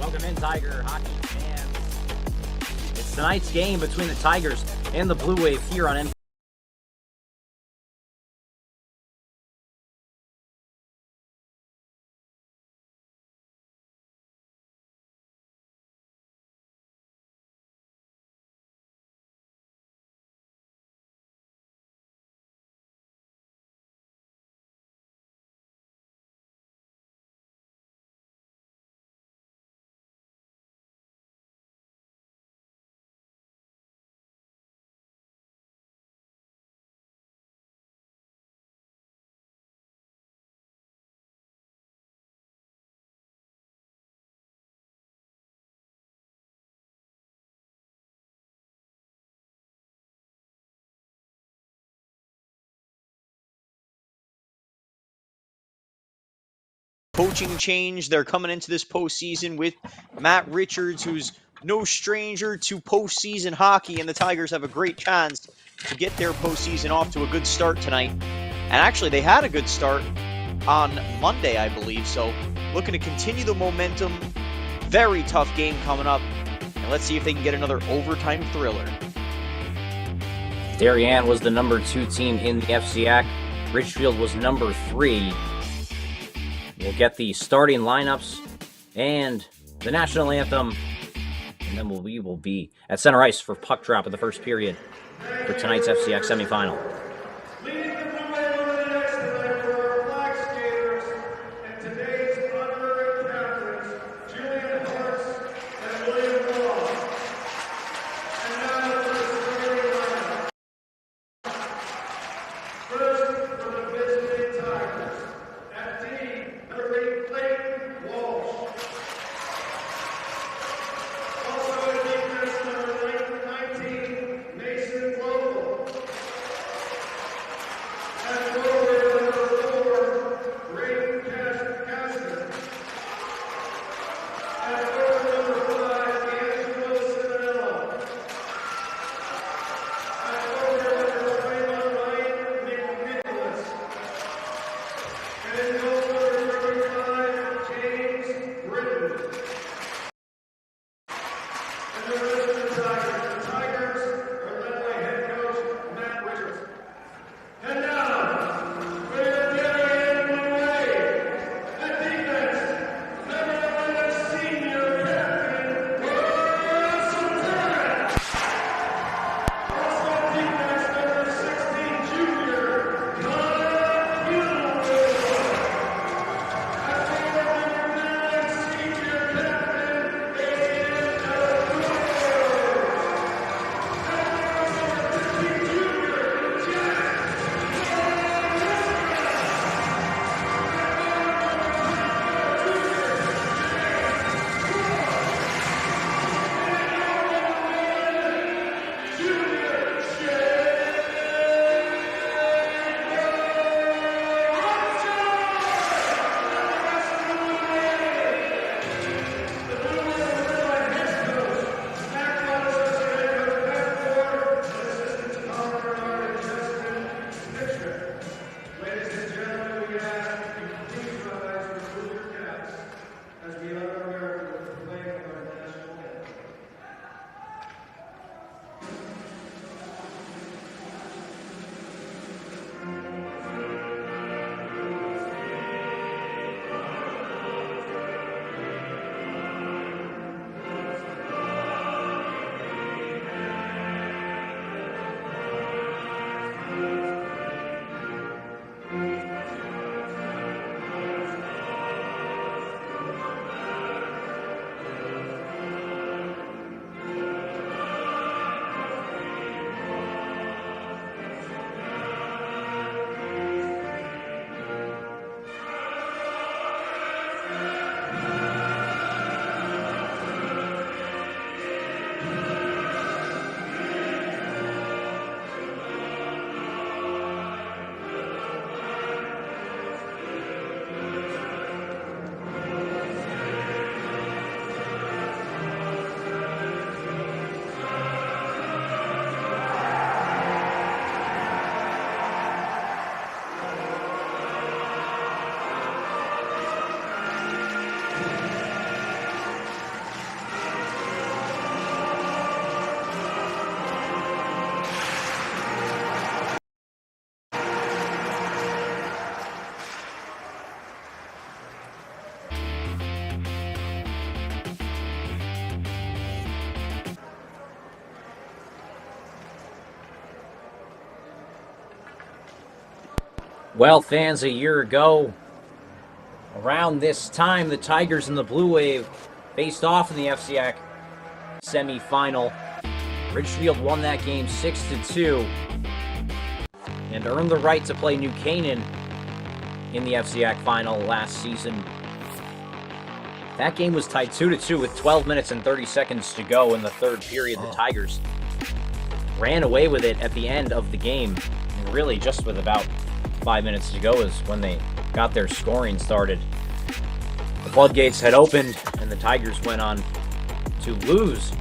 Welcome in, Tiger hockey fans. It's tonight's game between the Tigers and the Blue Wave here on coaching change. They're coming into this postseason with Matt Richards, who's no stranger to postseason hockey, and the Tigers have a great chance to get their postseason off to a good start tonight. And actually, they had a good start on Monday, I believe, so looking to continue the momentum. Very tough game coming up, and let's see if they can get another overtime thriller. Darien was the number 2 team in the FCIAC. Ridgefield was number 3. We'll get the starting lineups and the national anthem, and then we will be at center ice for puck drop in the first period for tonight's FCIAC semifinal. Well, fans, a year ago, around this time, the Tigers and the Blue Wave faced off in the FCIAC semifinal. Ridgefield won that game 6-2 and earned the right to play New Canaan in the FCIAC final last season. That game was tied 2-2 with 12 minutes and 30 seconds to go in the third period. The Tigers ran away with it at the end of the game. And really, just with about 5 minutes to go is when they got their scoring started. The floodgates had opened, and the Tigers went on to lose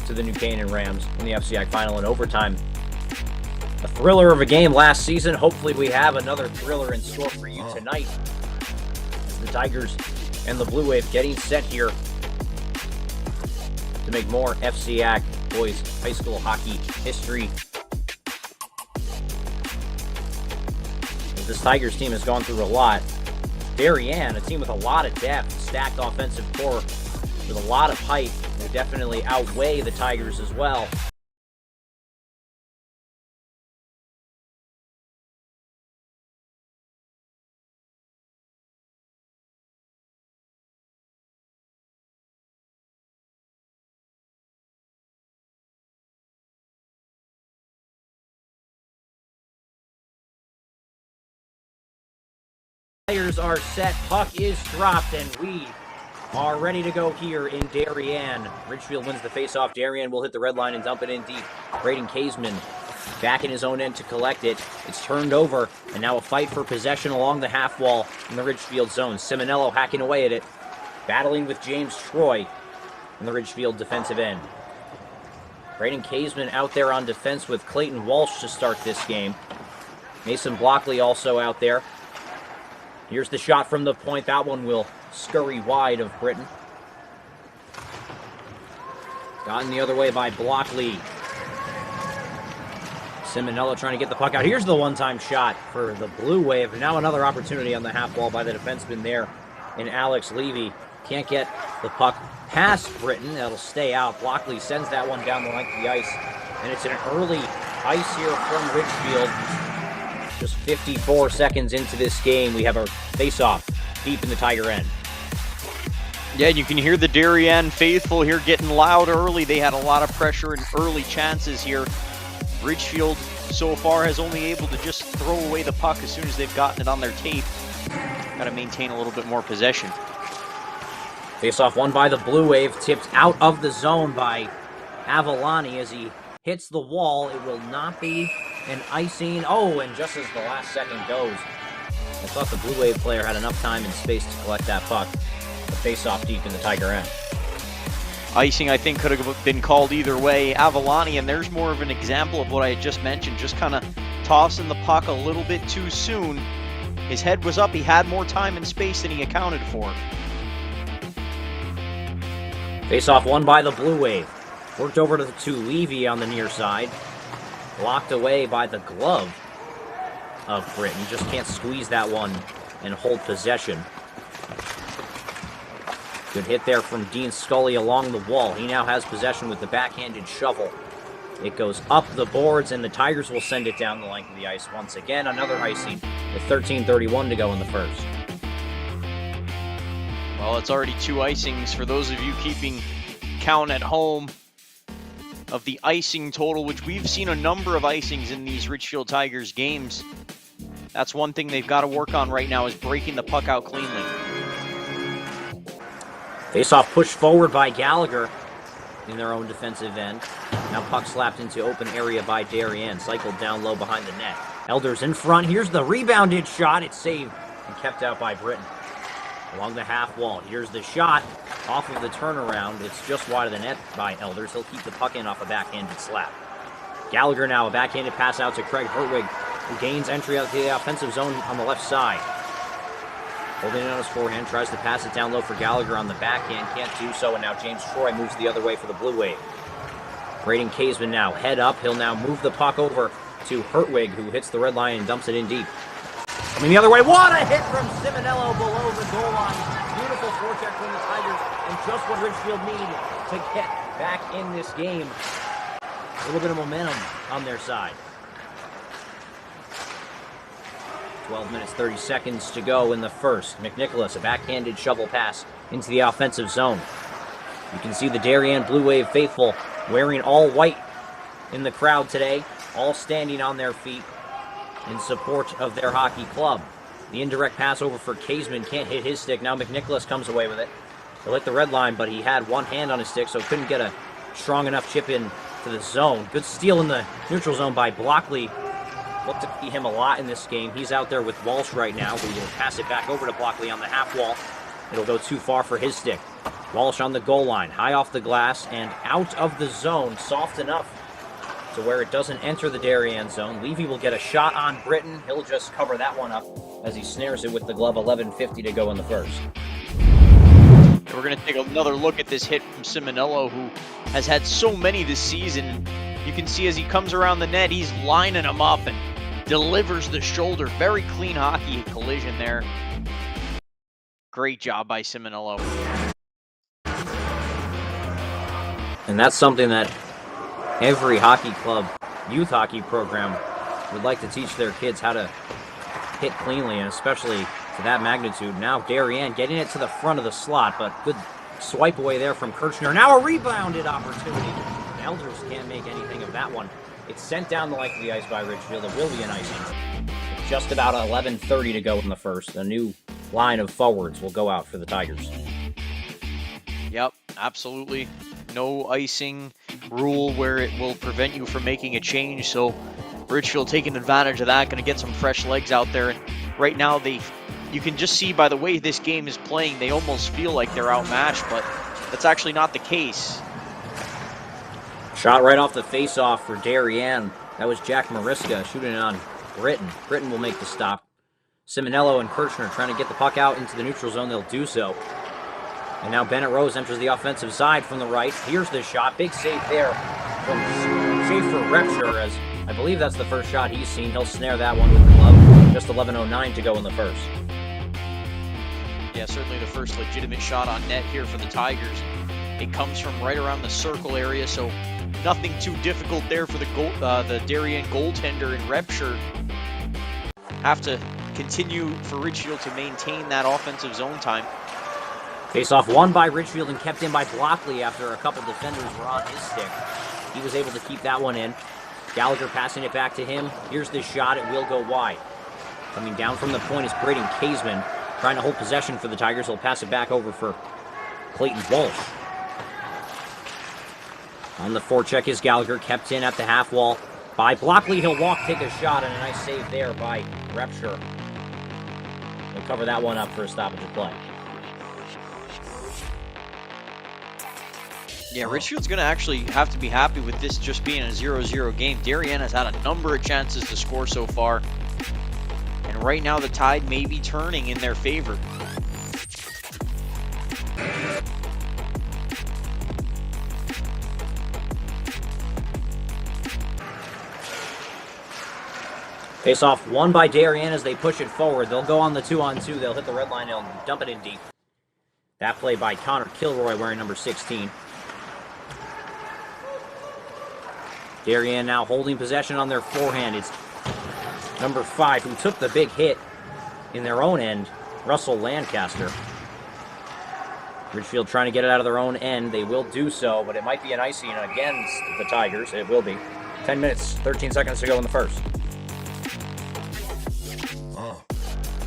to the New Canaan Rams in the FCIAC final in overtime. A thriller of a game last season. Hopefully we have another thriller in store for you tonight. The Tigers and the Blue Wave getting set here to make more FCIAC boys high school hockey history. This Tigers team has gone through a lot. Darien, a team with a lot of depth, stacked offensive core with a lot of height, will definitely outweigh the Tigers as well. Players are set, puck is dropped, and we are ready to go here in Darien. Ridgefield wins the faceoff. Darien will hit the red line and dump it in deep. Braden Kaseman back in his own end to collect it. It's turned over, and now a fight for possession along the half wall in the Ridgefield zone. Simonello hacking away at it, battling with James Troy in the Ridgefield defensive end. Braden Kaseman out there on defense with Clayton Walsh to start this game. Mason Blockley also out there. Here's the shot from the point. That one will scurry wide of Britton. Gotten the other way by Blockley. Simonello trying to get the puck out. Here's the one-time shot for the Blue Wave. Now another opportunity on the half wall by the defenseman there in Alex Levy. Can't get the puck past Britton. That'll stay out. Blockley sends that one down the length of the ice. And it's an early ice here from Ridgefield. Just 54 seconds into this game, we have a face-off deep in the Tiger end. Yeah, you can hear the Darien faithful here getting loud early. They had a lot of pressure and early chances here. Ridgefield so far has only able to just throw away the puck as soon as they've gotten it on their tape. Got to maintain a little bit more possession. Face-off won by the Blue Wave, tipped out of the zone by Avalani as he hits the wall. It will not be an icing. Oh, and just as the last second goes, I thought the Blue Wave player had enough time and space to collect that puck. The face-off deep in the Tiger end. Icing, I think, could have been called either way. Avalani, and there's more of an example of what I had just mentioned, just kind of tossing the puck a little bit too soon. His head was up. He had more time and space than he accounted for. Face-off won by the Blue Wave. Worked over to Levy on the near side. Blocked away by the glove of Britton. Just can't squeeze that one and hold possession. Good hit there from Dean Scully along the wall. He now has possession with the backhanded shovel. It goes up the boards, and the Tigers will send it down the length of the ice once again. Another icing with 13:31 to go in the first. Well, it's already 2 icings for those of you keeping count at home of the icing total, which we've seen a number of icings in these Ridgefield Tigers games. That's one thing they've got to work on right now, is breaking the puck out cleanly. Face-off pushed forward by Gallagher in their own defensive end. Now puck slapped into open area by Darien, cycled down low behind the net. Elders in front. Here's the rebounded shot. It's saved and kept out by Britton. Along the half wall. Here's the shot off of the turnaround. It's just wide of the net by Elders. He'll keep the puck in off a backhanded slap. Gallagher now, a backhanded pass out to Craig Hertwig, who gains entry out to the offensive zone on the left side. Holding it on his forehand, tries to pass it down low for Gallagher on the backhand. Can't do so, and now James Troy moves the other way for the Blue Wave. Braden Kaseman now head up. He'll now move the puck over to Hertwig, who hits the red line and dumps it in deep. Coming the other way, what a hit from Simonello below the goal line. Beautiful forecheck from the Tigers, and just what Ridgefield need to get back in this game. A little bit of momentum on their side. 12 minutes, 30 seconds to go in the first. McNicholas, a backhanded shovel pass into the offensive zone. You can see the Darien Blue Wave faithful wearing all white in the crowd today, all standing on their feet in support of their hockey club. The indirect pass over for Kaseman, can't hit his stick. Now McNicholas comes away with it. He'll hit the red line, but he had one hand on his stick, so couldn't get a strong enough chip in to the zone. Good steal in the neutral zone by Blockley. Look to see him a lot in this game. He's out there with Walsh right now, who will pass it back over to Blockley on the half wall. It'll go too far for his stick. Walsh on the goal line, high off the glass and out of the zone, soft enough to where it doesn't enter the Darien zone. Levy will get a shot on Britton. He'll just cover that one up as he snares it with the glove. 11:50 to go in the first. And we're going to take another look at this hit from Simonello, who has had so many this season. You can see as he comes around the net, he's lining him up and delivers the shoulder. Very clean hockey collision there. Great job by Simonello. And that's something that every hockey club, youth hockey program, would like to teach their kids, how to hit cleanly, and especially to that magnitude. Now Darien getting it to the front of the slot, but good swipe away there from Kirchner. Now a rebounded opportunity. The Elders can't make anything of that one. It's sent down the length of the ice by Ridgefield. It will be an icing. Just about 11:30 to go in the first. A new line of forwards will go out for the Tigers. Yep, absolutely. No icing rule where it will prevent you from making a change. So Ridgefield taking advantage of that, going to get some fresh legs out there. And right now, you can just see by the way this game is playing, they almost feel like they're outmatched, but that's actually not the case. Shot right off the face-off for Darien. That was Jack Mariska shooting it on Britton. Britton will make the stop. Simonello and Kirchner trying to get the puck out into the neutral zone. They'll do so. And now Bennett Rose enters the offensive side from the right. Here's the shot. Big save there from Schaefer Repscher, as I believe that's the first shot he's seen. He'll snare that one with the glove. Just 11:09 to go in the first. Yeah, certainly the first legitimate shot on net here for the Tigers. It comes from right around the circle area, so nothing too difficult there for the Darien goaltender in Repscher. Have to continue for Ridgefield to maintain that offensive zone time. Face-off won by Ridgefield and kept in by Blockley after a couple defenders were on his stick. He was able to keep that one in. Gallagher passing it back to him. Here's the shot. It will go wide. Coming down from the point is Braden Kaseman, trying to hold possession for the Tigers. He'll pass it back over for Clayton Walsh. On the forecheck is Gallagher, kept in at the half wall by Blockley. He'll walk, take a shot, and a nice save there by Repscher. He'll cover that one up for a stoppage of play. Yeah, Ridgefield's going to actually have to be happy with this just being a 0-0 game. Darien has had a number of chances to score so far. And right now the tide may be turning in their favor. Face-off won by Darien as they push it forward. They'll go on the 2-on-2. They'll hit the red line. They'll dump it in deep. That play by Connor Kilroy wearing number 16. Darien now holding possession on their forehand. It's number 5 who took the big hit in their own end, Russell Lancaster. Ridgefield trying to get it out of their own end. They will do so, but it might be an icing against the Tigers. It will be. 10 minutes, 13 seconds to go in the first.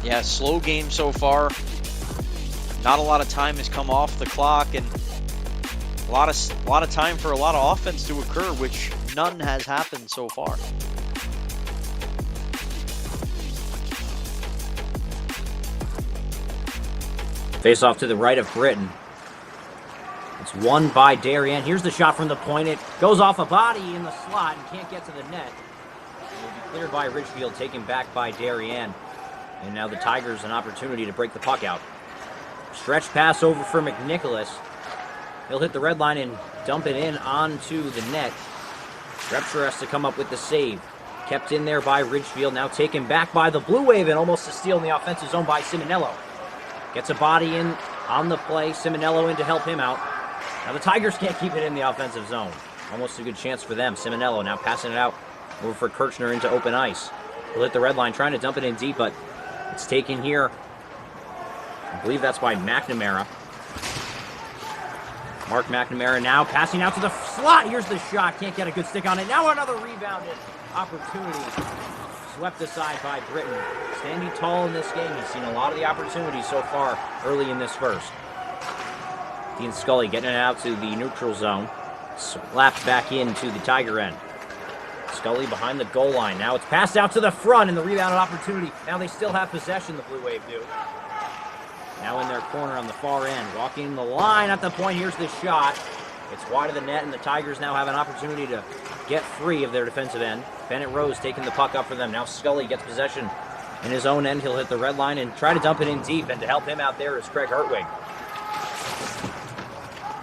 Yeah, slow game so far. Not a lot of time has come off the clock, and a lot of time for a lot of offense to occur, which none has happened so far. Face off to the right of Britton. It's won by Darien. Here's the shot from the point. It goes off a body in the slot and can't get to the net. It will be cleared by Ridgefield, taken back by Darien. And now the Tigers an opportunity to break the puck out. Stretch pass over for McNicholas. He'll hit the red line and dump it in onto the net. Repsher has to come up with the save. Kept in there by Ridgefield, now taken back by the Blue Wave and almost a steal in the offensive zone by Simonello. Gets a body in on the play. Simonello in to help him out. Now the Tigers can't keep it in the offensive zone. Almost a good chance for them. Simonello now passing it out over for Kirchner into open ice. He'll hit the red line, trying to dump it in deep, but it's taken here. I believe that's by McNamara. Mark McNamara now passing out to the slot. Here's the shot. Can't get a good stick on it. Now another rebounded opportunity. Swept aside by Britton. Standing tall in this game. He's seen a lot of the opportunities so far early in this first. Dean Scully getting it out to the neutral zone. Slapped back into the Tiger end. Scully behind the goal line. Now it's passed out to the front and the rebounded opportunity. Now they still have possession, the Blue Wave do. Now in their corner on the far end. Walking the line at the point. Here's the shot. It's wide of the net, and the Tigers now have an opportunity to get free of their defensive end. Bennett Rose taking the puck up for them. Now Scully gets possession in his own end. He'll hit the red line and try to dump it in deep, and to help him out there is Craig Hartwig.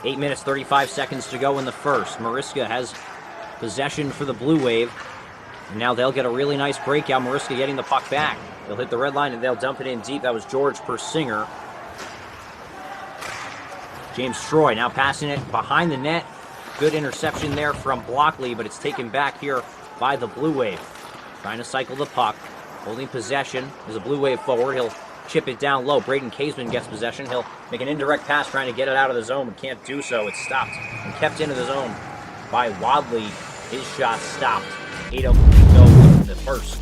8 minutes, 35 seconds to go in the first. Mariska has possession for the Blue Wave. And now they'll get a really nice breakout. Mariska getting the puck back. They'll hit the red line and they'll dump it in deep. That was George Persinger. James Troy now passing it behind the net. Good interception there from Blockley, but it's taken back here by the Blue Wave. Trying to cycle the puck. Holding possession. There's a Blue Wave forward. He'll chip it down low. Braden Caseman gets possession. He'll make an indirect pass trying to get it out of the zone, but can't do so. It's stopped and kept into the zone by Wadley. His shot stopped. 8:02 to go in the first.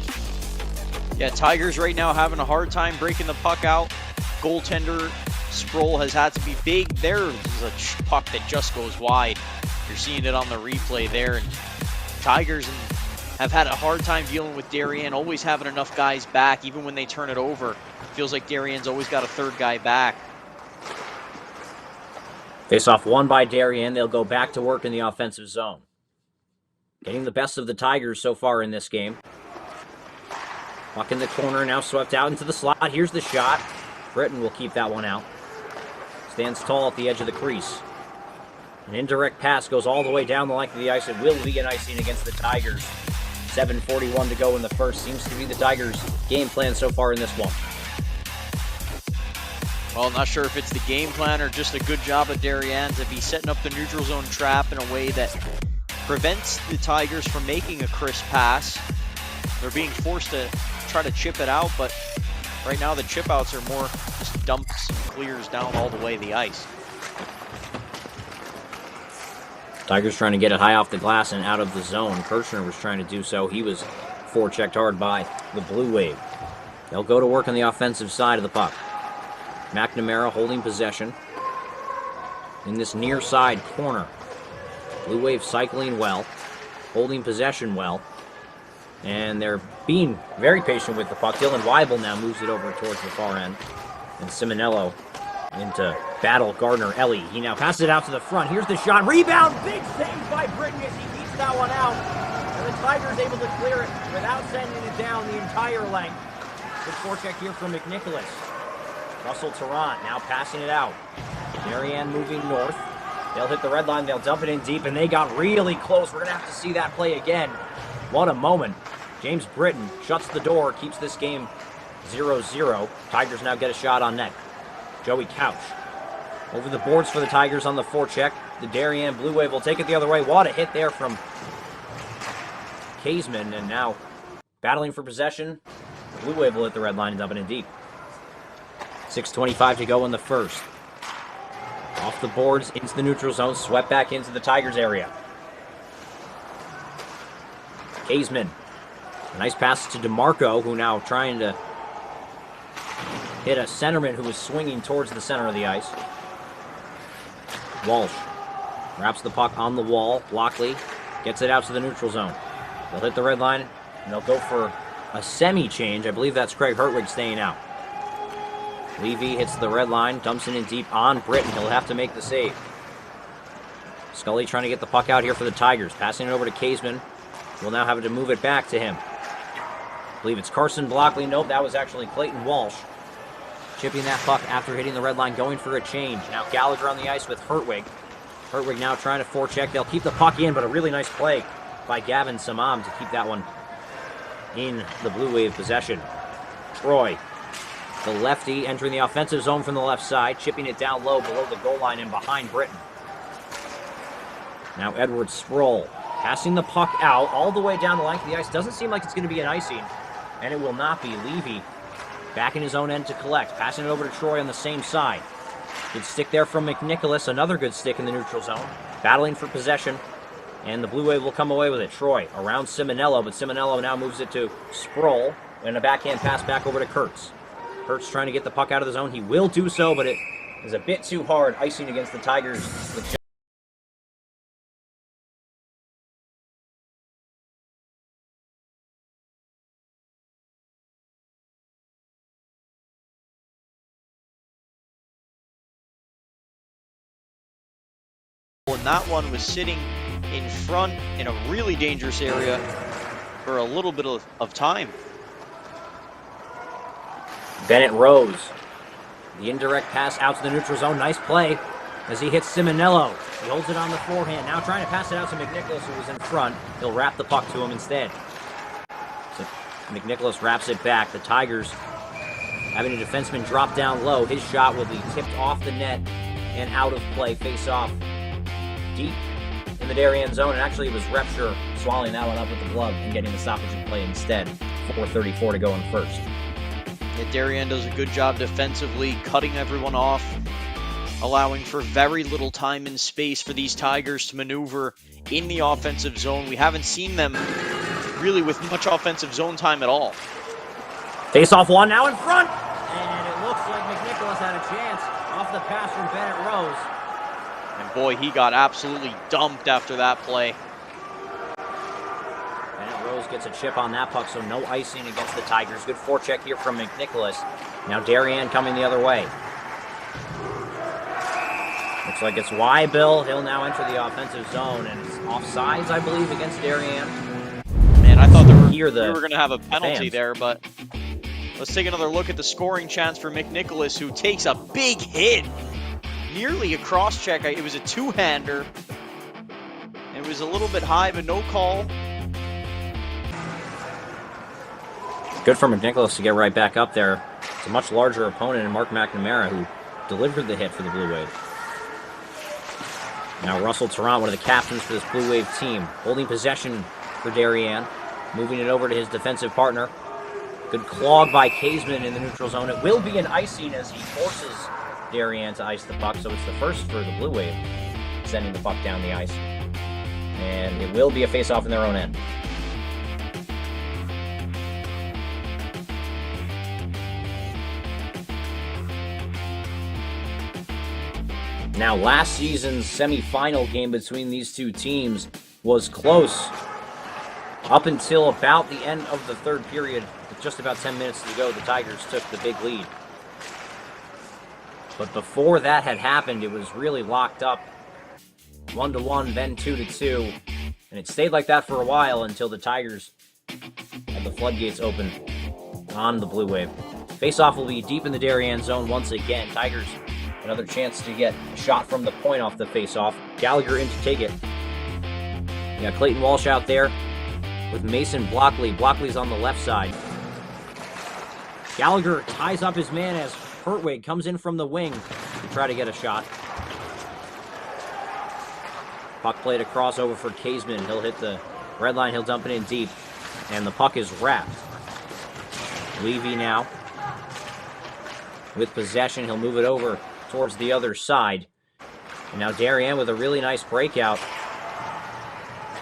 Yeah, Tigers right now having a hard time breaking the puck out. Goaltender Sproul has had to be big. There's a puck that just goes wide. You're seeing it on the replay there. And Tigers have had a hard time dealing with Darien, always having enough guys back, even when they turn it over. Feels like Darien's always got a third guy back. Face-off won by Darien. They'll go back to work in the offensive zone. Getting the best of the Tigers so far in this game. Puck in the corner, now swept out into the slot. Here's the shot. Britton will keep that one out. Stands tall at the edge of the crease. An indirect pass goes all the way down the length of the ice. It will be an icing against the Tigers. 7:41 to go in the first. Seems to be the Tigers' game plan so far in this one. Well, not sure if it's the game plan or just a good job of Darien to be setting up the neutral zone trap in a way that prevents the Tigers from making a crisp pass. They're being forced to try to chip it out, but right now the chip outs are more just dumps and clears down all the way the ice. Tigers trying to get it high off the glass and out of the zone. Kirchner was trying to do so. He was forechecked hard by the Blue Wave. They'll go to work on the offensive side of the puck. McNamara holding possession in this near side corner. Blue Wave cycling well, holding possession well, and they're being very patient with the puck. Dylan Weibel now moves it over towards the far end, and Simonello into battle Gardner Ellie. He now passes it out to the front. Here's the shot. Rebound! Big save by Britton as he keeps that one out. And the Tigers able to clear it without sending it down the entire length. Good forecheck here from McNicholas. Russell Tarrant now passing it out. Darien moving north. They'll hit the red line. They'll dump it in deep, and they got really close. We're going to have to see that play again. What a moment. James Britton shuts the door, keeps this game 0-0. Tigers now get a shot on net. Joey Couch over the boards for the Tigers on the forecheck. The Darien Blue Wave will take it the other way. What a hit there from Kaisman, and now battling for possession. The Blue Wave will hit the red line and dump it in deep. 6:25 to go in the first. Off the boards, into the neutral zone, swept back into the Tigers area. Kaisman. A nice pass to DeMarco, who now trying to hit a centerman who was swinging towards the center of the ice. Walsh wraps the puck on the wall. Blockley gets it out to the neutral zone. They'll hit the red line, and they'll go for a semi-change. I believe that's Craig Hertwig staying out. Levy hits the red line, dumps it in deep on Britton. He'll have to make the save. Scully trying to get the puck out here for the Tigers. Passing it over to Kaisman. We'll now have to move it back to him. I believe it's Carson Blockley. Nope, that was actually Clayton Walsh. Chipping that puck after hitting the red line, going for a change. Now Gallagher on the ice with Hertwig. Hertwig now trying to forecheck. They'll keep the puck in, but a really nice play by Gavin Samam to keep that one in the Blue Wave possession. Troy, the lefty, entering the offensive zone from the left side, chipping it down low below the goal line and behind Britton. Now Edward Sproul, passing the puck out all the way down the length of the ice. Doesn't seem like it's going to be an icing, and it will not be. Levy back in his own end to collect, passing it over to Troy on the same side. Good stick there from McNicholas, another good stick in the neutral zone. Battling for possession, and the Blue Wave will come away with it. Troy around Simonello, but Simonello now moves it to Sproul, and a backhand pass back over to Kurtz. Kurtz trying to get the puck out of the zone. He will do so, but it is a bit too hard, icing against the Tigers with and that one was sitting in front in a really dangerous area for a little bit of time. Bennett Rose. The indirect pass out to the neutral zone. Nice play as he hits Simonello. He holds it on the forehand. Now trying to pass it out to McNicholas, who was in front. He'll wrap the puck to him instead. So McNicholas wraps it back. The Tigers having a defenseman drop down low. His shot will be tipped off the net and out of play. Face off deep in the Darien zone, and actually it was Repsher swallowing that one up with the glove and getting the stoppage in play instead. 4:34 to go in first. Yeah, Darien does a good job defensively, cutting everyone off, allowing for very little time and space for these Tigers to maneuver in the offensive zone. We haven't seen them really with much offensive zone time at all. Face off one now in front, and it looks like McNicholas had a chance off the pass from Bennett Rose. And boy, he got absolutely dumped after that play. Bennett Rose gets a chip on that puck, so no icing against the Tigers. Good forecheck here from McNicholas. Now Darien coming the other way. Looks like it's Wybill. He'll now enter the offensive zone, and it's offsides, I believe, against Darien. Man, I thought we were going to have a penalty there, but let's take another look at the scoring chance for McNicholas, who takes a big hit. Nearly a cross-check. It was a two-hander. It was a little bit high, but no call. Good for McNicholas to get right back up there. It's a much larger opponent in Mark McNamara, who delivered the hit for the Blue Wave. Now Russell Tarrant, one of the captains for this Blue Wave team, holding possession for Darien, moving it over to his defensive partner. Good clog by Kaisman in the neutral zone. It will be an icing as he forces Darien to ice the puck, so it's the first for the Blue Wave sending the puck down the ice. And it will be a face-off in their own end. Now, last season's semifinal game between these two teams was close up until about the end of the third period. With just about 10 minutes to go, the Tigers took the big lead. But before that had happened, it was really locked up. 1-1, then 2-2. And it stayed like that for a while until the Tigers had the floodgates open on the Blue Wave. Face-off will be deep in the Darien zone once again. Tigers, another chance to get a shot from the point off the face-off. Gallagher in to take it. You got Clayton Walsh out there with Mason Blockley. Blockley's on the left side. Gallagher ties up his man as Hertwig comes in from the wing to try to get a shot. Puck played across over for Kaisman. He'll hit the Red line, he'll dump it in deep. And the puck is wrapped. Levy now. With possession, he'll move it over towards the other side. And now Darien with a really nice breakout.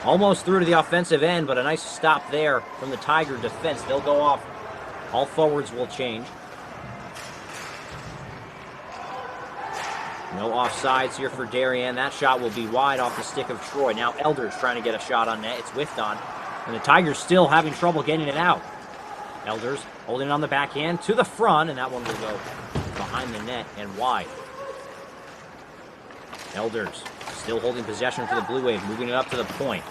Almost through to the offensive end, but a nice stop there from the Tiger defense. They'll go off. All forwards will change. No offsides here for Darien. That shot will be wide off the stick of Troy. Now Elders trying to get a shot on net. It's whiffed on. And the Tigers still having trouble getting it out. Elders holding it on the backhand to the front, and that one will go behind the net and wide. Elders still holding possession for the Blue Wave, moving it up to the point.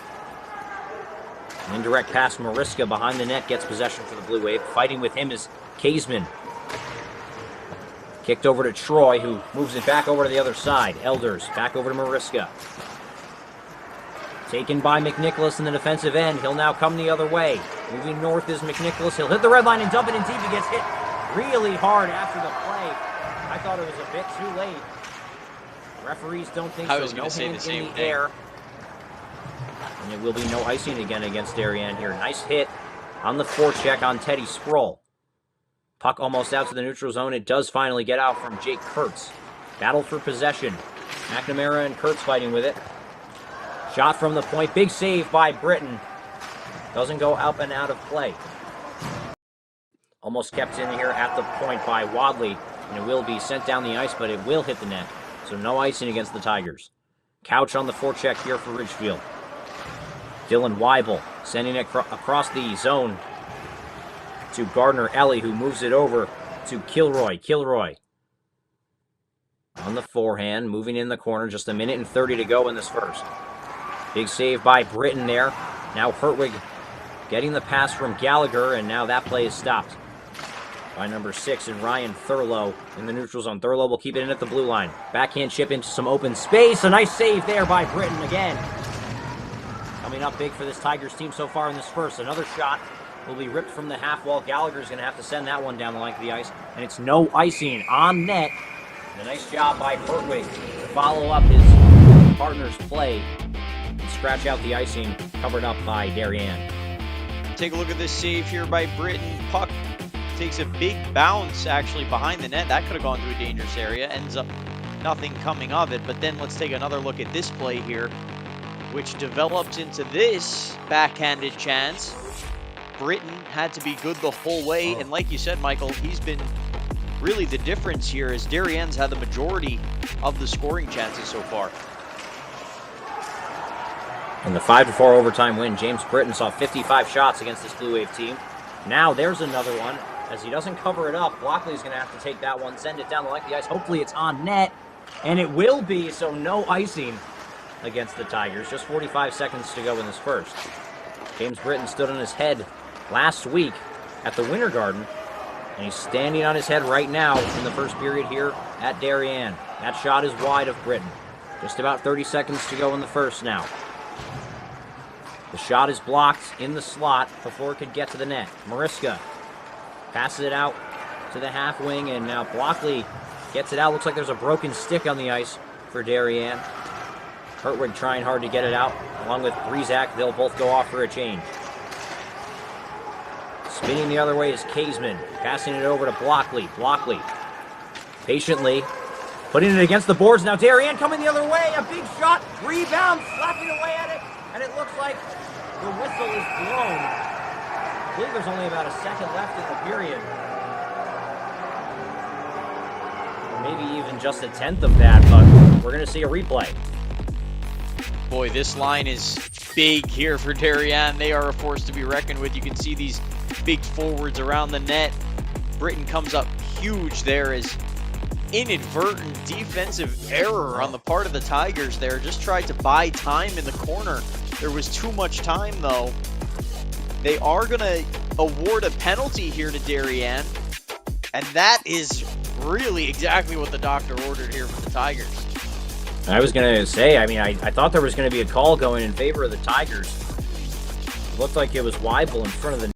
An indirect pass, Mariska behind the net gets possession for the Blue Wave. Fighting with him is Kaseman. Kicked over to Troy, who moves it back over to the other side. Elders back over to Mariska. Taken by McNicholas in the defensive end. He'll now come the other way. Moving north is McNicholas. He'll hit the red line and dump it in deep. He gets hit really hard after the play. I thought it was a bit too late. Referees don't think so. No hands in the air. And it will be no icing again against Darien here. Nice hit on the forecheck on Teddy Sproul. Puck almost out to the neutral zone. It does finally get out from Jake Kurtz. Battle for possession. McNamara and Kurtz fighting with it. Shot from the point. Big save by Britton. Doesn't go up and out of play. Almost kept in here at the point by Wadley. And it will be sent down the ice, but it will hit the net. So no icing against the Tigers. Couch on the forecheck here for Ridgefield. Dylan Weibel sending it across the zone to Gardner Ellie, who moves it over to Kilroy. Kilroy on the forehand, moving in the corner. Just a minute and 30 to go in this first. Big save by Britton there. Now Hertwig getting the pass from Gallagher, and now that play is stopped by number 6 and Ryan Thurlow in the neutral zone. Thurlow will keep it in at the blue line. Backhand chip into some open space. A nice save there by Britton again. Coming up big for this Tigers team so far in this first. Another shot will be ripped from the half wall. Gallagher's going to have to send that one down the length of the ice. And it's no icing on net. And a nice job by Hertwig to follow up his partner's play and scratch out the icing, covered up by Darien. Take a look at this save here by Britton. Puck takes a big bounce actually behind the net. That could have gone to a dangerous area. Ends up nothing coming of it. But then let's take another look at this play here, which develops into this backhanded chance. Britton had to be good the whole way. And like you said, Michael, he's been really the difference here as Darien's had the majority of the scoring chances so far. In the 5-4 overtime win, James Britton saw 55 shots against this Blue Wave team. Now there's another one. As he doesn't cover it up, Blockley's going to have to take that one, send it down the length of the ice. Hopefully it's on net, and it will be, so no icing against the Tigers. Just 45 seconds to go in this first. James Britton stood on his head last week at the Winter Garden, and he's standing on his head right now in the first period here at Darien. That shot is wide of Britton. Just about 30 seconds to go in the first now. The shot is blocked in the slot before it could get to the net. Mariska passes it out to the half wing, and now Blockley gets it out. Looks like there's a broken stick on the ice for Darien. Hertwig trying hard to get it out, along with Breezak. They'll both go off for a change. Spinning the other way is Kaseman, passing it over to Blockley. Blockley patiently putting it against the boards. Now Darien coming the other way. A big shot, rebound, slapping away at it, and it looks like the whistle is blown. I believe there's only about a second left in the period. Or maybe even just a tenth of that, but we're going to see a replay. Boy, this line is big here for Darien. They are a force to be reckoned with. You can see these big forwards around the net. Britton comes up huge there as inadvertent defensive error on the part of the Tigers there. Just tried to buy time in the corner. There was too much time, though. They are going to award a penalty here to Darien, and that is really exactly what the doctor ordered here for the Tigers. I was going to say, I mean, I thought there was going to be a call going in favor of the Tigers. It looked like it was Weibel in front of the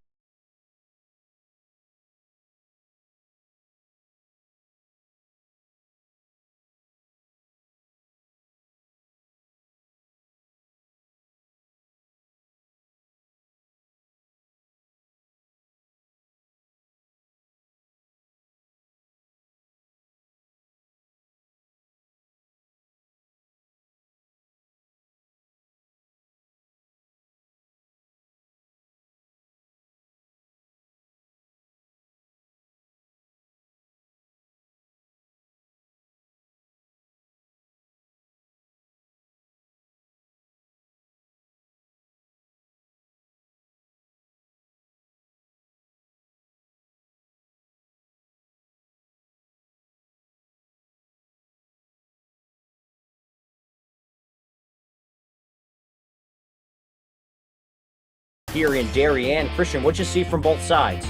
here in Darien. Christian, what'd you see from both sides?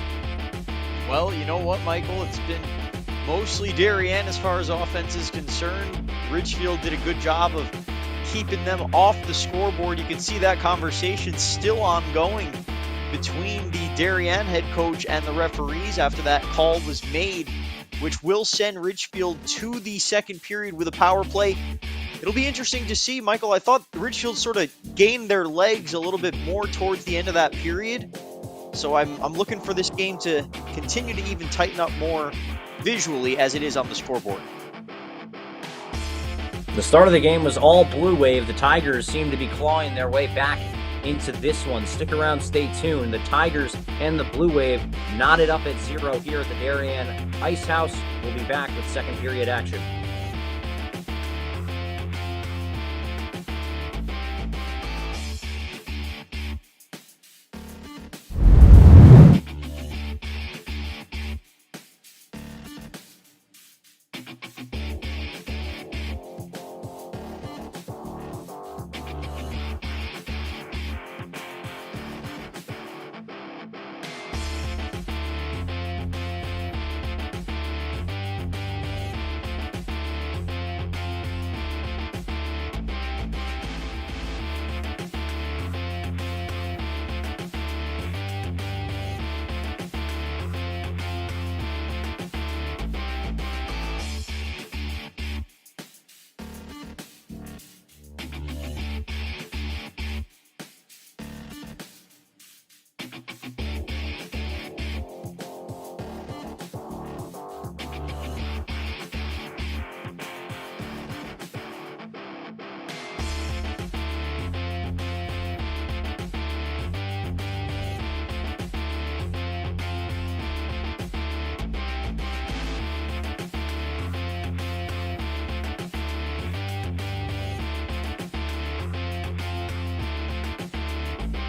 Well, you know what, Michael? It's been mostly Darien as far as offense is concerned. Ridgefield did a good job of keeping them off the scoreboard. You can see that conversation still ongoing between the Darien head coach and the referees after that call was made, which will send Ridgefield to the second period with a power play. It'll be interesting to see, Michael. I thought Ridgefield sort of gained their legs a little bit more towards the end of that period. So I'm looking for this game to continue to even tighten up more visually as it is on the scoreboard. The start of the game was all Blue Wave. The Tigers seem to be clawing their way back into this one. Stick around, stay tuned. The Tigers and the Blue Wave knotted up at 0 here at the Darien Ice House. We'll be back with second period action.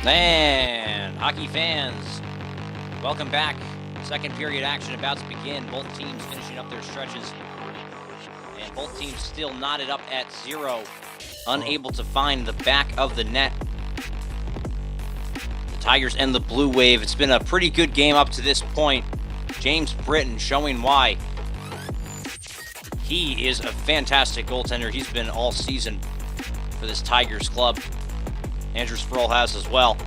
And hockey fans, welcome back. Second period action about to begin. Both teams finishing up their stretches. And both teams still knotted up at 0, unable to find the back of the net. The Tigers and the Blue Wave. It's been a pretty good game up to this point. James Britton showing why. He is a fantastic goaltender. He's been all season for this Tigers club. Andrew Sproul has as well.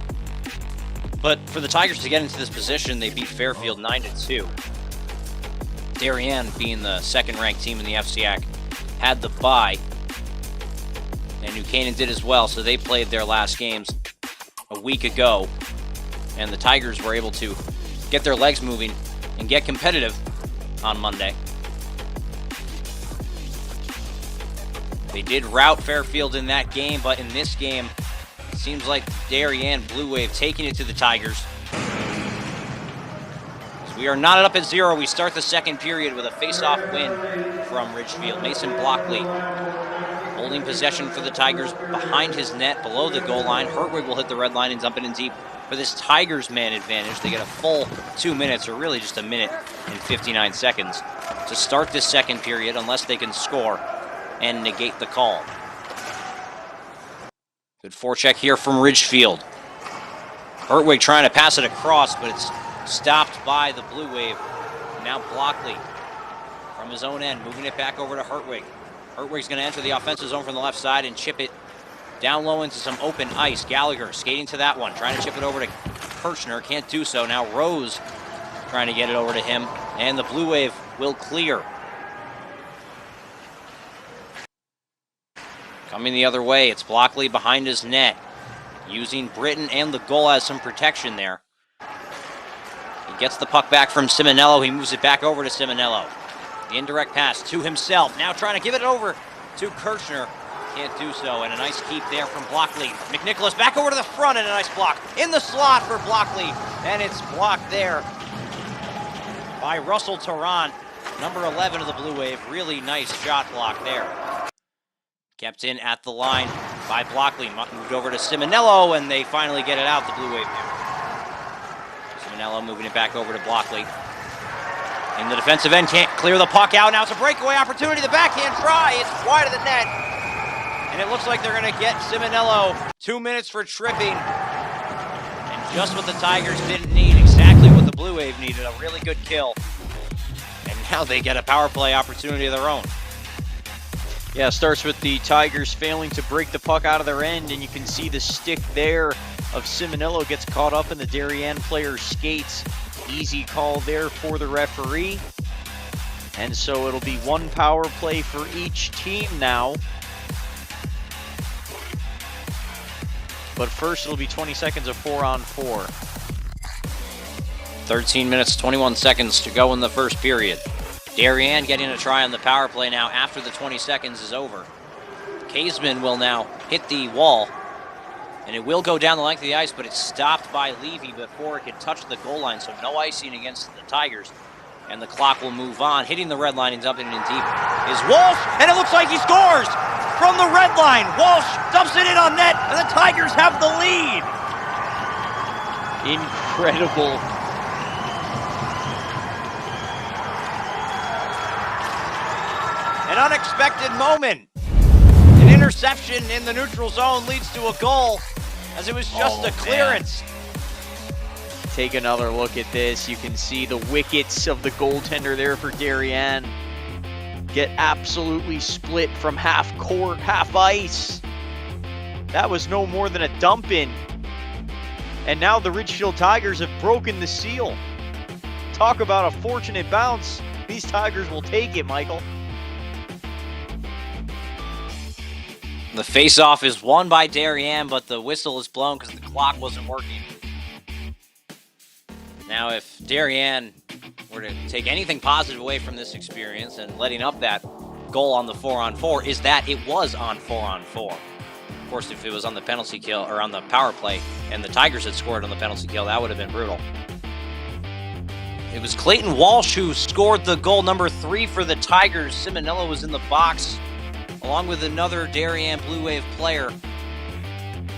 But for the Tigers to get into this position, they beat Fairfield 9-2. Darien, being the second-ranked team in the FCIAC, had the bye. And New Canaan did as well, so they played their last games a week ago. And the Tigers were able to get their legs moving and get competitive on Monday. They did rout Fairfield in that game, but in this game, it seems like Darien Blue Wave taking it to the Tigers. As we are knotted up at 0, we start the second period with a face-off win from Ridgefield. Mason Blockley holding possession for the Tigers behind his net, below the goal line. Hertwig will hit the red line and dump it in deep for this Tigers man advantage. They get a full 2 minutes, or really just a minute and 59 seconds to start this second period, unless they can score and negate the call. Good forecheck here from Ridgefield. Hertwig trying to pass it across, but it's stopped by the Blue Wave. Now Blockley from his own end, moving it back over to Hertwig. Hertwig's going to enter the offensive zone from the left side and chip it down low into some open ice. Gallagher skating to that one, trying to chip it over to Kirchner. Can't do so. Now Rose trying to get it over to him, and the Blue Wave will clear. Coming the other way, it's Blockley behind his net, using Britton and the goal as some protection there. He gets the puck back from Simonello. He moves it back over to Simonello. The indirect pass to himself. Now trying to give it over to Kirchner. Can't do so, and a nice keep there from Blockley. McNicholas back over to the front, and a nice block in the slot for Blockley, and it's blocked there by Russell Tarrant, number 11 of the Blue Wave. Really nice shot block there. Kept in at the line by Blockley. Moved over to Simonello, and they finally get it out, the Blue Wave do. Simonello moving it back over to Blockley. In the defensive end, can't clear the puck out. Now it's a breakaway opportunity. The backhand try. It's wide of the net. And it looks like they're going to get Simonello 2 minutes for tripping. And Just what the Tigers didn't need, exactly what the Blue Wave needed, a really good kill. And now they get a power play opportunity of their own. Yeah, it starts with the Tigers failing to break the puck out of their end, and you can see the stick there of Simonillo gets caught up in the Darien player's skates. Easy call there for the referee. And so it'll be one power play for each team now. But first it'll be 20 seconds of 4-on-4. 13 minutes, 21 seconds to go in the first period. Darien getting a try on the power play now after the 20 seconds is over. Kaisman will now hit the wall, and it will go down the length of the ice, but it's stopped by Levy before it could touch the goal line, so no icing against the Tigers. And the clock will move on. Hitting the red line and dumping it in deep is Walsh, and it looks like he scores from the red line. Walsh dumps it in on net, and the Tigers have the lead. Incredible. An unexpected moment. An interception in the neutral zone leads to a goal, as it was just a clearance. Take another look at this. You can see the wickets of the goaltender there for Darien get absolutely split from half court, half ice. That was no more than a dump in. And now the Ridgefield Tigers have broken the seal. Talk about a fortunate bounce. These Tigers will take it, Michael. The face-off is won by Darien, but the whistle is blown because the clock wasn't working. Now, if Darien were to take anything positive away from this experience and letting up that goal on the 4-on-4, is that it was on 4-on-4. Of course, if it was on the penalty kill or on the power play and the Tigers had scored on the penalty kill, that would have been brutal. It was Clayton Walsh who scored the goal number 3 for the Tigers. Simonillo was in the box along with another Darien Blue Wave player.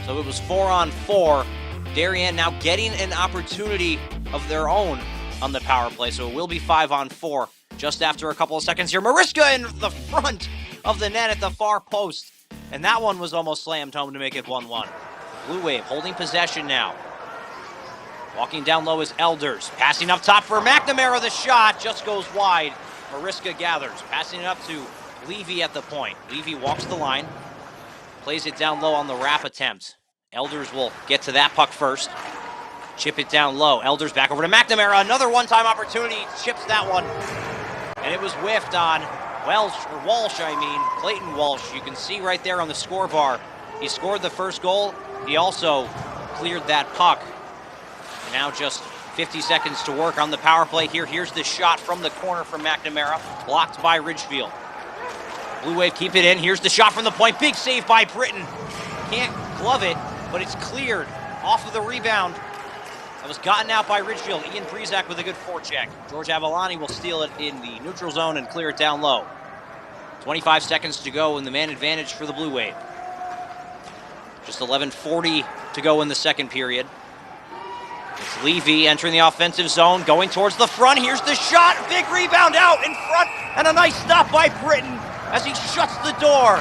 So it was 4-on-4. Darien now getting an opportunity of their own on the power play, so it will be 5-on-4 just after a couple of seconds here. Mariska in the front of the net at the far post, and that one was almost slammed home to make it 1-1. Blue Wave holding possession now. Walking down low is Elders, passing up top for McNamara. The shot just goes wide. Mariska gathers, passing it up to Levy at the point. Levy walks the line, plays it down low on the wrap attempt. Elders will get to that puck first. Chip it down low. Elders back over to McNamara. Another one-time opportunity. Chips that one. And it was whiffed on Walsh, Clayton Walsh. You can see right there on the score bar. He scored the first goal. He also cleared that puck. And now just 50 seconds to work on the power play here. Here's the shot from the corner from McNamara. Blocked by Ridgefield. Blue Wave keep it in. Here's the shot from the point. Big save by Britton. Can't glove it, but it's cleared off of the rebound. That was gotten out by Ridgefield. Ian Prezak with a good forecheck. George Avalani will steal it in the neutral zone and clear it down low. 25 seconds to go in the man advantage for the Blue Wave. Just 11:40 to go in the second period. It's Levy entering the offensive zone, going towards the front. Here's the shot. Big rebound out in front, and a nice stop by Britton as he shuts the door.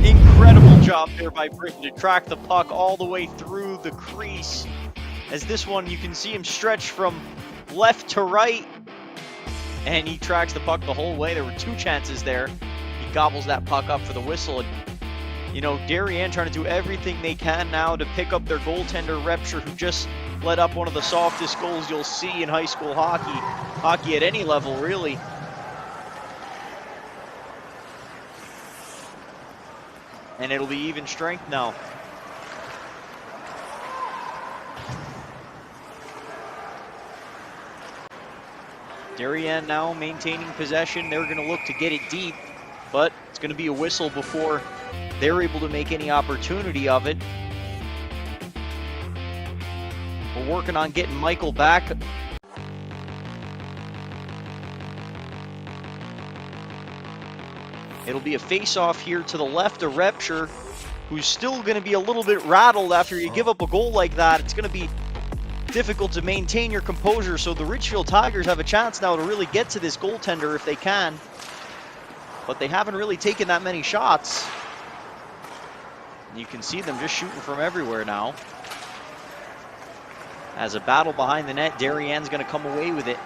Incredible job there by Britton to track the puck all the way through the crease. As this one, you can see him stretch from left to right, and he tracks the puck the whole way. There were 2 chances there. He gobbles that puck up for the whistle. And, you know, Darien trying to do everything they can now to pick up their goaltender, Repsher, who just let up one of the softest goals you'll see in high school hockey at any level, really. And it'll be even strength now. Darien now maintaining possession. They're going to look to get it deep, but it's going to be a whistle before they're able to make any opportunity of it. We're working on getting Michael back. It'll be a face-off here to the left of Repsher, who's still going to be a little bit rattled after you give up a goal like that. It's going to be difficult to maintain your composure, so the Ridgefield Tigers have a chance now to really get to this goaltender if they can. But they haven't really taken that many shots. You can see them just shooting from everywhere now. As a battle behind the net, Darien's going to come away with it.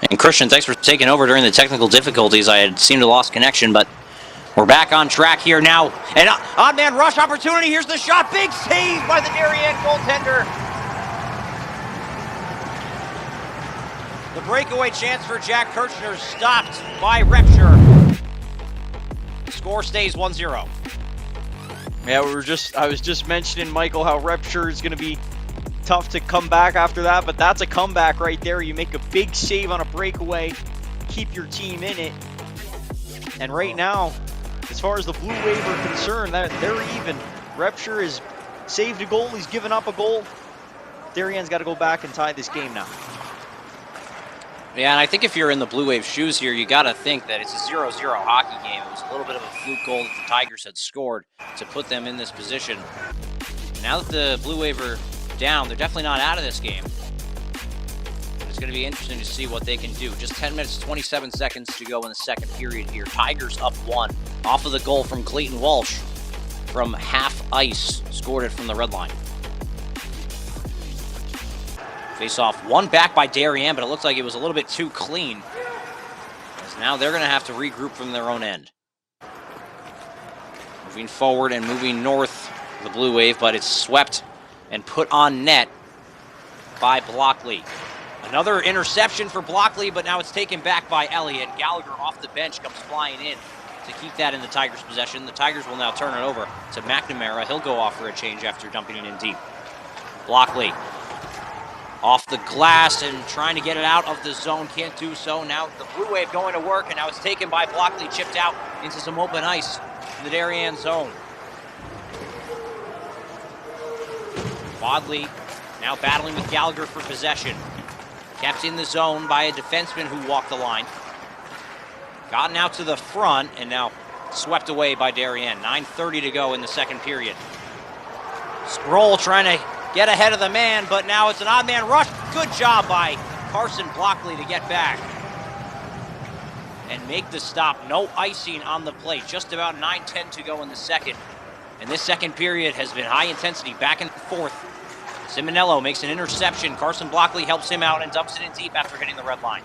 And Christian, thanks for taking over during the technical difficulties. I had seemed to lost connection, but we're back on track here now. And odd man rush opportunity. Here's the shot. Big save by the Darien goaltender. The breakaway chance for Jack Kirchner stopped by Repture. Score stays 1-0. Yeah, I was just mentioning, Michael, how Repture is going to be tough to come back after that, but that's a comeback right there. You make a big save on a breakaway, keep your team in it. And right now, as far as the Blue Wave are concerned, they're even. Repture has saved a goal, he's given up a goal. Darien's got to go back and tie this game now. Yeah, and I think if you're in the Blue Wave shoes here, you got to think that it's a 0-0 hockey game. It was a little bit of a fluke goal that the Tigers had scored to put them in this position. Now that the Blue Wave are down, they're definitely not out of this game. It's going to be interesting to see what they can do. Just 10 minutes, 27 seconds to go in the second period here. Tigers up 1 off of the goal from Clayton Walsh from half ice. Scored it from the red line. Face off, one back by Darien, but it looks like it was a little bit too clean. As now they're going to have to regroup from their own end. Moving forward and moving north, the Blue Wave, but it's swept and put on net by Blockley. Another interception for Blockley, but now it's taken back by Elliott. Gallagher off the bench comes flying in to keep that in the Tigers' possession. The Tigers will now turn it over to McNamara. He'll go off for a change after dumping it in deep. Blockley off the glass and trying to get it out of the zone. Can't do so. Now the Blue Wave going to work, and now it's taken by Blockley, chipped out into some open ice in the Darien zone. Bodley now battling with Gallagher for possession. Kept in the zone by a defenseman who walked the line. Gotten out to the front and now swept away by Darien. 9:30 to go in the second period. Sproul trying to get ahead of the man, but now it's an odd man rush. Good job by Carson Blockley to get back and make the stop. No icing on the play. Just about 9:10 to go in the second. And this second period has been high intensity, back and forth. Simonello makes an interception. Carson Blockley helps him out and dumps it in deep after hitting the red line.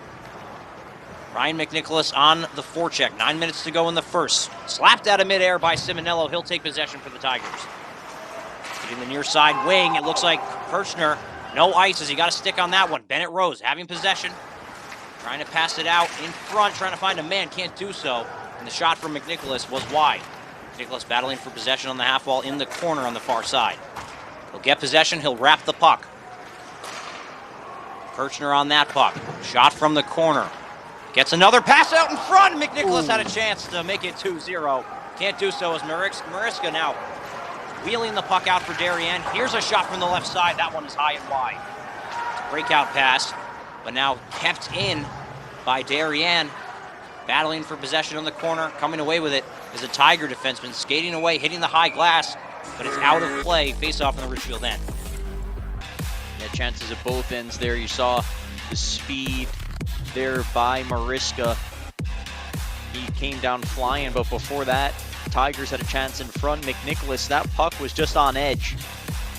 Ryan McNicholas on the forecheck. 9 minutes to go in the first. Slapped out of midair by Simonello. He'll take possession for the Tigers. In the near side wing, it looks like Kirchner, no ice as he got a stick on that one. Bennett Rose having possession. Trying to pass it out in front, trying to find a man, can't do so. And the shot from McNicholas was wide. McNicholas battling for possession on the half wall in the corner on the far side. He'll get possession, he'll wrap the puck. Kirchner on that puck. Shot from the corner. Gets another pass out in front. McNicholas had a chance to make it 2-0. Can't do so as Mariska now wheeling the puck out for Darien. Here's a shot from the left side. That one is high and wide. Breakout pass, but now kept in by Darien. Battling for possession on the corner. Coming away with it is a Tiger defenseman. Skating away, hitting the high glass, but it's out of play. Face off in the Ridgefield end. Yeah, chances at both ends there. You saw the speed there by Mariska. He came down flying, but before that, Tigers had a chance in front. McNicholas, that puck was just on edge.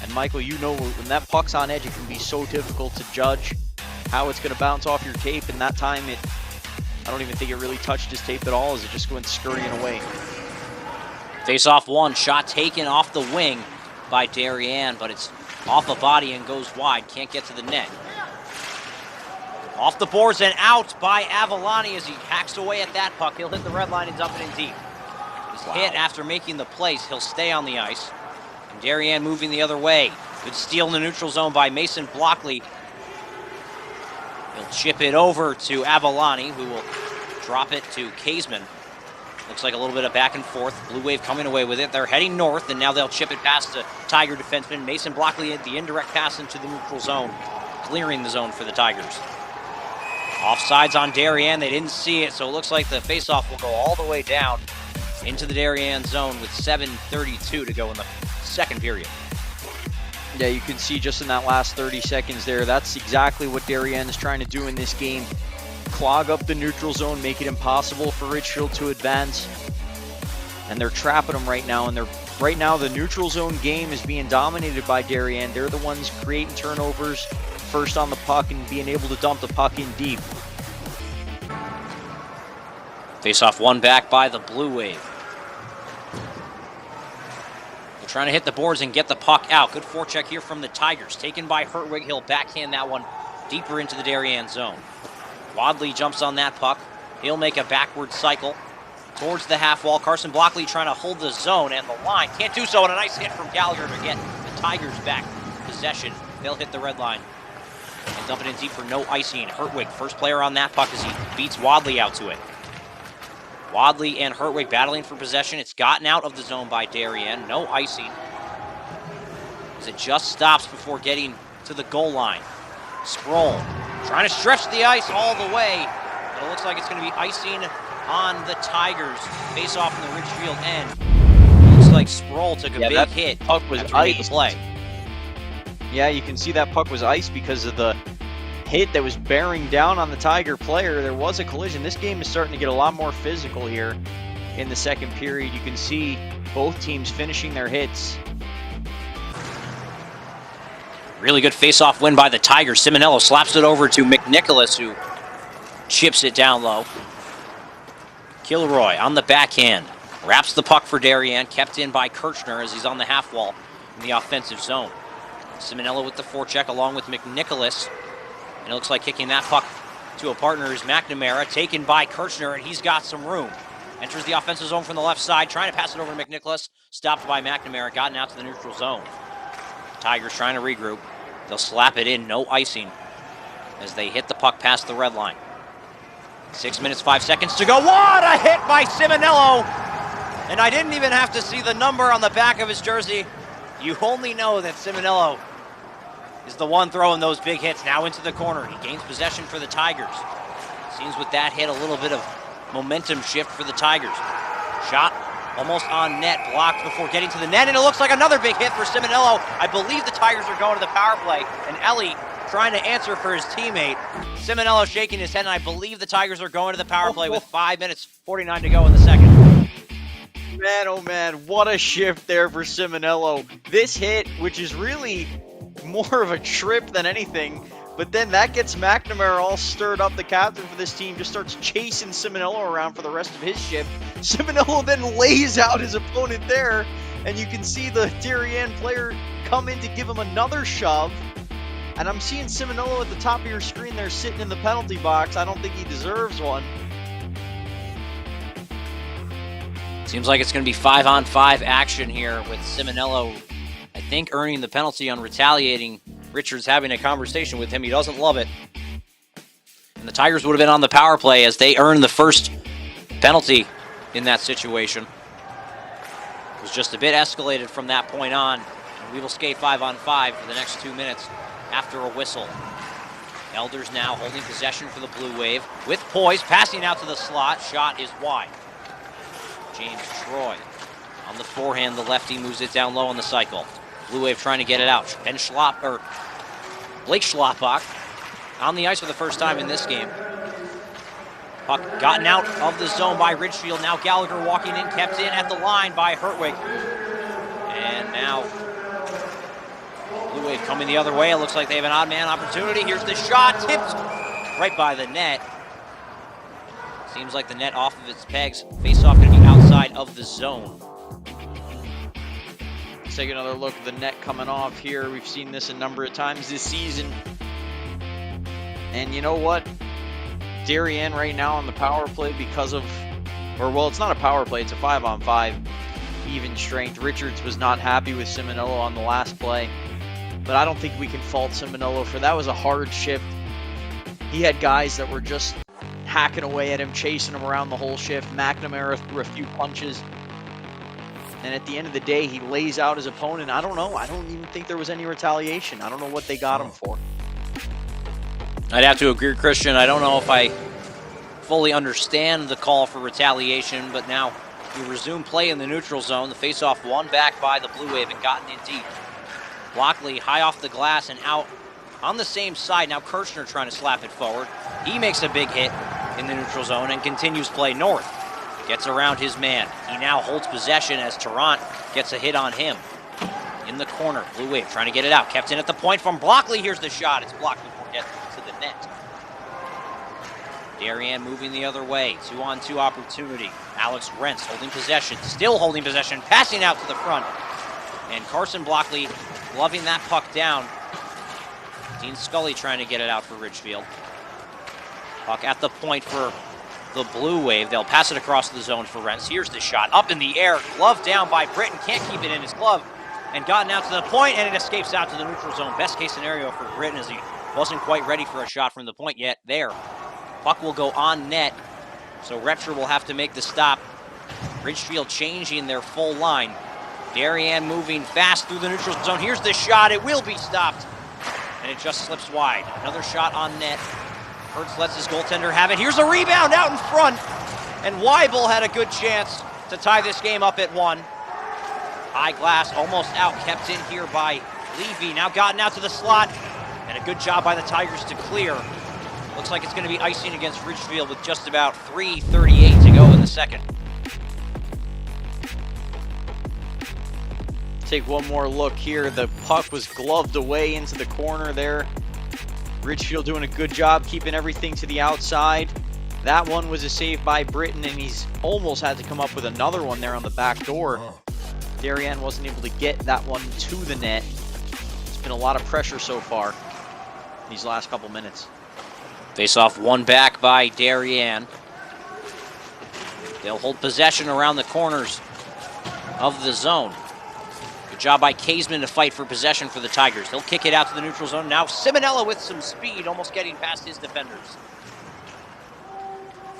And Michael, you know when that puck's on edge, it can be so difficult to judge how it's going to bounce off your tape. And that time, I don't even think it really touched his tape at all as it just went scurrying away. Face off one, shot taken off the wing by Darien, but it's off the body and goes wide. Can't get to the net. Off the boards and out by Avalani as he hacks away at that puck. He'll hit the red line and dump it in deep. He's hit after making the place. He'll stay on the ice. And Darien moving the other way. Good steal in the neutral zone by Mason Blockley. He'll chip it over to Avalani, who will drop it to Kaseman. Looks like a little bit of back and forth. Blue Wave coming away with it. They're heading north, and now they'll chip it past the Tiger defenseman. Mason Blockley at the indirect pass into the neutral zone, clearing the zone for the Tigers. Offsides on Darien. They didn't see it, so it looks like the faceoff will go all the way down into the Darien zone with 7:32 to go in the second period. Yeah, you can see just in that last 30 seconds there, that's exactly what Darien is trying to do in this game. Clog up the neutral zone, make it impossible for Ridgefield to advance. And they're trapping them right now, and they're right now the neutral zone game is being dominated by Darien. They're the ones creating turnovers first on the puck and being able to dump the puck in deep. Face-off won back by the Blue Wave. They're trying to hit the boards and get the puck out. Good forecheck here from the Tigers. Taken by Hertwig. He'll backhand that one deeper into the Darien zone. Wadley jumps on that puck. He'll make a backward cycle towards the half wall. Carson Blockley trying to hold the zone and the line. Can't do so, and a nice hit from Gallagher to get the Tigers back possession. They'll hit the red line and dump it in deep for no icing. Hertwig, first player on that puck as he beats Wadley out to it. Wadley and Hertwig battling for possession. It's gotten out of the zone by Darien. No icing, as it just stops before getting to the goal line. Sproul trying to stretch the ice all the way, but it looks like it's going to be icing on the Tigers. Face off in the Ridgefield end. Looks like Sproul took a big hit. Puck was iced. Play. Yeah, you can see that puck was iced because of the hit that was bearing down on the Tiger player. There was a collision. This game is starting to get a lot more physical here in the second period. You can see both teams finishing their hits. Really good face-off win by the Tigers. Simonello slaps it over to McNicholas, who chips it down low. Kilroy on the backhand. Wraps the puck for Darien. Kept in by Kirchner as he's on the half wall in the offensive zone. Simonello with the forecheck along with McNicholas. And it looks like kicking that puck to a partner is McNamara, taken by Kirchner, and he's got some room. Enters the offensive zone from the left side, trying to pass it over to McNicholas. Stopped by McNamara, gotten out to the neutral zone. Tigers trying to regroup. They'll slap it in, no icing, as they hit the puck past the red line. 6 minutes, 5 seconds to go. What a hit by Simonello! And I didn't even have to see the number on the back of his jersey. You only know that Simonello is the one throwing those big hits. Now into the corner. He gains possession for the Tigers. Seems with that hit a little bit of momentum shift for the Tigers. Shot almost on net, blocked before getting to the net, and it looks like another big hit for Simonello. I believe the Tigers are going to the power play, and Ellie trying to answer for his teammate. Simonello shaking his head, and I believe the Tigers are going to the power play with 5 minutes, 49 to go in the second. Man, oh man, what a shift there for Simonello. This hit, which is really more of a trip than anything, but then that gets McNamara all stirred up. The captain for this team just starts chasing Simonello around for the rest of his shift. Simonello then lays out his opponent there, and you can see the Darien player come in to give him another shove. And I'm seeing Simonello at the top of your screen there sitting in the penalty box. I don't think he deserves one. Seems like it's going to be 5-on-5 action here with Simonello, I think, earning the penalty on retaliating. Richards having a conversation with him. He doesn't love it. And the Tigers would have been on the power play as they earned the first penalty in that situation. It was just a bit escalated from that point on. And we will skate 5-on-5 for the next 2 minutes after a whistle. Elders now holding possession for the Blue Wave with poise, passing out to the slot. Shot is wide. James Troy on the forehand. The lefty moves it down low on the cycle. Blue Wave trying to get it out. Blake Schlapbach on the ice for the first time in this game. Puck gotten out of the zone by Ridgefield. Now Gallagher walking in, kept in at the line by Hertwig. And now Blue Wave coming the other way. It looks like they have an odd man opportunity. Here's the shot, tipped right by the net. Seems like the net off of its pegs. Face-off going to be outside of the zone. Let's take another look at the net coming off here. We've seen this a number of times this season. And you know what? Darien right now on the power play because of, it's not a power play, it's a 5-on-5 even strength. Richards was not happy with Simonello on the last play, but I don't think we can fault Simonello for that. Was a hard shift. He had guys that were just hacking away at him, chasing him around the whole shift. McNamara threw a few punches. And at the end of the day, he lays out his opponent. I don't know. I don't even think there was any retaliation. I don't know what they got him for. I'd have to agree, Christian. I don't know if I fully understand the call for retaliation, but now we resume play in the neutral zone. The faceoff won back by the Blue Wave and gotten in deep. Blockley high off the glass and out on the same side. Now Kirchner trying to slap it forward. He makes a big hit in the neutral zone and continues play north. Gets around his man. He now holds possession as Tarrant gets a hit on him. In the corner, Blue Wave trying to get it out. Kept in at the point from Blockley. Here's the shot. It's blocked before it gets to the net. Darien moving the other way. 2-on-2 opportunity. Alex Rentz holding possession. Still holding possession. Passing out to the front. And Carson Blockley gloving that puck down. Dean Scully trying to get it out for Ridgefield. Puck at the point for the Blue Wave. They'll pass it across the zone for Rentz. Here's the shot. Up in the air. Glove down by Britton. Can't keep it in his glove. And gotten out to the point, and it escapes out to the neutral zone. Best case scenario for Britton as he wasn't quite ready for a shot from the point yet. There. Puck will go on net. So Retcher will have to make the stop. Ridgefield changing their full line. Darien moving fast through the neutral zone. Here's the shot. It will be stopped. And it just slips wide. Another shot on net. Hertz lets his goaltender have it. Here's a rebound out in front. And Weibel had a good chance to tie this game up at 1. High glass almost out. Kept in here by Levy. Now gotten out to the slot. And a good job by the Tigers to clear. Looks like it's going to be icing against Ridgefield with just about 3:38 to go in the second. Take one more look here. The puck was gloved away into the corner there. Ridgefield doing a good job keeping everything to the outside. That one was a save by Britton, and he's almost had to come up with another one there on the back door. Darien wasn't able to get that one to the net. It's been a lot of pressure so far these last couple minutes. Face off one back by Darien. They'll hold possession around the corners of the zone. Good job by Kaisman to fight for possession for the Tigers. He'll kick it out to the neutral zone. Now Simonella with some speed, almost getting past his defenders.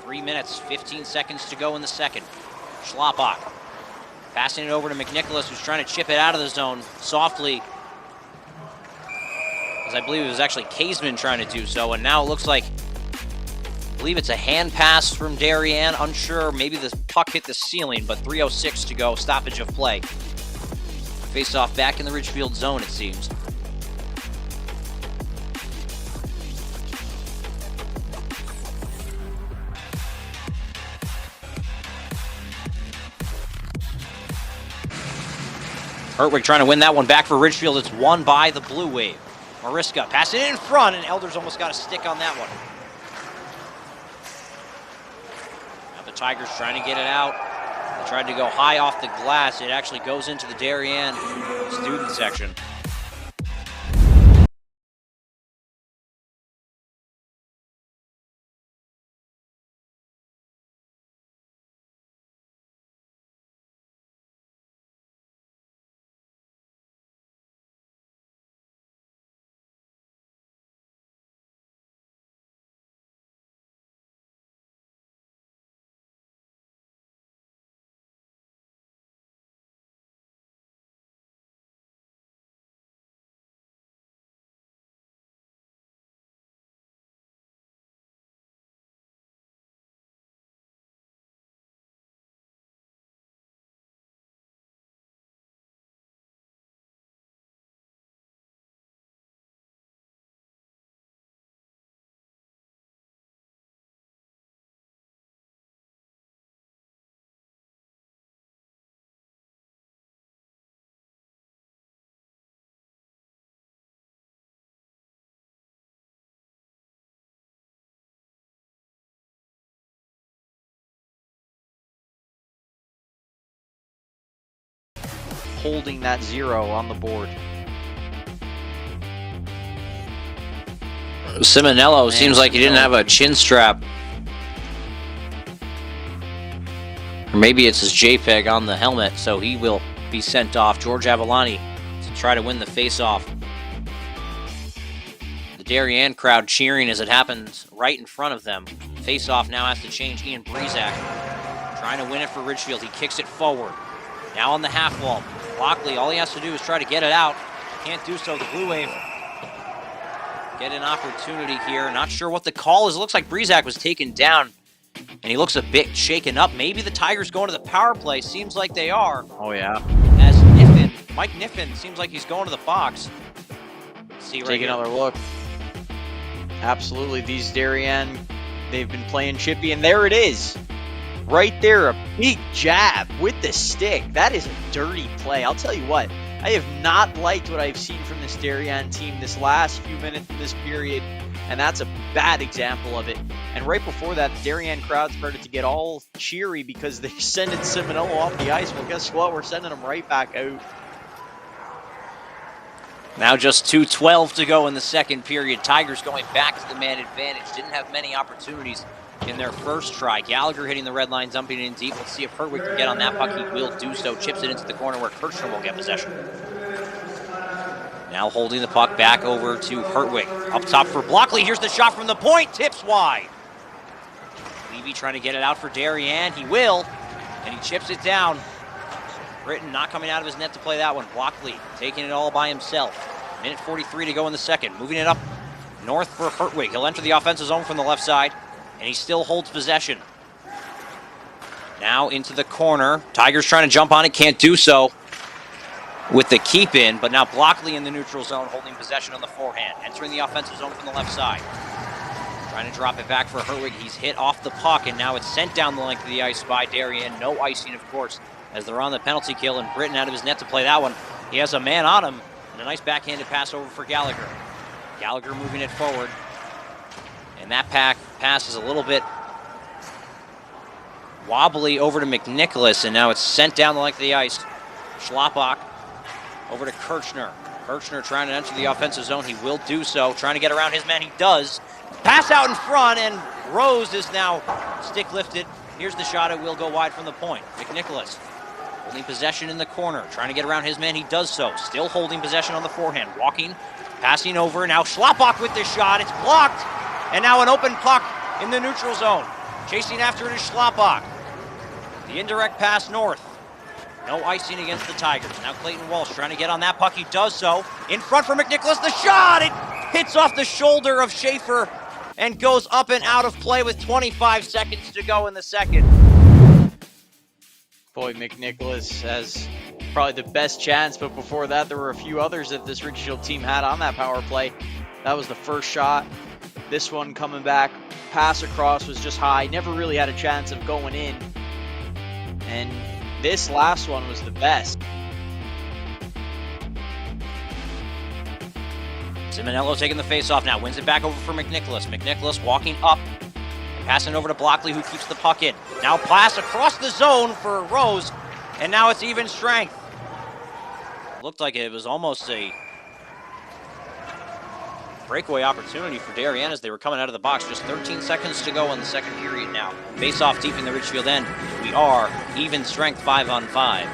3 minutes, 15 seconds to go in the second. Schlappak passing it over to McNicholas, who's trying to chip it out of the zone softly. As I believe it was actually Kaisman trying to do so, and now it looks like, I believe it's a hand pass from Darien. Unsure, maybe the puck hit the ceiling, but 3:06 to go, stoppage of play. Face off back in the Ridgefield zone, it seems. Hertwig trying to win that one back for Ridgefield. It's won by the Blue Wave. Mariska passing it in front, and Elders almost got a stick on that one. Now the Tigers trying to get it out. They tried to go high off the glass. It actually goes into the Darien student section. Holding that 0 on the board. Simonello seems like he didn't have a chin strap. Or maybe it's his JPEG on the helmet, so he will be sent off. George Avalani to try to win the face-off. The Darien crowd cheering as it happens right in front of them. Face-off now has to change. Ian Breezak trying to win it for Ridgefield. He kicks it forward. Now on the half wall. Lockley, all he has to do is try to get it out. Can't do so. The Blue Wave get an opportunity here. Not sure what the call is. It looks like Breezak was taken down, and he looks a bit shaken up. Maybe the Tigers going to the power play. Seems like they are. Oh, yeah. As Niffin, Mike Niffin, seems like he's going to the box. See right Take here. another look. Absolutely. These Darien, they've been playing chippy, and there it is. right there, a big jab with the stick. That is a dirty play. I'll tell you what, I have not liked what I've seen from this Darien team this last few minutes in this period, and that's a bad example of it. And right before that, the Darien crowd started to get all cheery because they're sending Semifinal off the ice. Well, guess what? We're sending them right back out. Now just 2:12 to go in the second period. Tigers going back to the man advantage. Didn't have many opportunities in their first try. Gallagher hitting the red line, dumping it in deep. Let's see if Herwig can get on that puck. He will do so. Chips it into the corner where Kirchner will get possession. Now holding the puck back over to Herwig. Up top for Blockley. Here's the shot from the point. Tips wide. Levy trying to get it out for Darien. He will. And he chips it down. Britton not coming out of his net to play that one. Blockley taking it all by himself. Minute 43 to go in the second. Moving it up north for Hertwig. He'll enter the offensive zone from the left side, and he still holds possession. Now into the corner. Tigers trying to jump on it, can't do so with the keep in, but now Blockley in the neutral zone holding possession on the forehand. Entering the offensive zone from the left side. Trying to drop it back for Hertwig. He's hit off the puck, and now it's sent down the length of the ice by Darien. No icing, of course, as they're on the penalty kill, and Britton out of his net to play that one. He has a man on him, and a nice backhanded pass over for Gallagher. Gallagher moving it forward, and that pass is a little bit wobbly over to McNicholas, and now it's sent down the length of the ice. Schlappak over to Kirchner. Kirchner trying to enter the offensive zone. He will do so, trying to get around his man. He does. Pass out in front, and Rose is now stick lifted. Here's the shot. It will go wide from the point. McNicholas holding possession in the corner, trying to get around his man. He does so. Still holding possession on the forehand. Walking, passing over. Now Schlappak with the shot. It's blocked. And now an open puck in the neutral zone. Chasing after it is Schlappak. The indirect pass north. No icing against the Tigers. Now Clayton Walsh trying to get on that puck. He does so. In front for McNicholas. The shot! It hits off the shoulder of Schaefer and goes up and out of play with 25 seconds to go in the second. Boy, McNicholas has probably the best chance, but before that, there were a few others that this Ridgefield team had on that power play. That was the first shot. This one coming back, pass across was just high. Never really had a chance of going in. And this last one was the best. Simonello taking the face-off now. Wins it back over for McNicholas. McNicholas walking up. Passing over to Blockley, who keeps the puck in. Now pass across the zone for Rose, and now it's even strength. Looked like it was almost a breakaway opportunity for Darien as they were coming out of the box. Just 13 seconds to go in the second period now. Face-off deep in the Ridgefield end. We are even strength 5-on-5.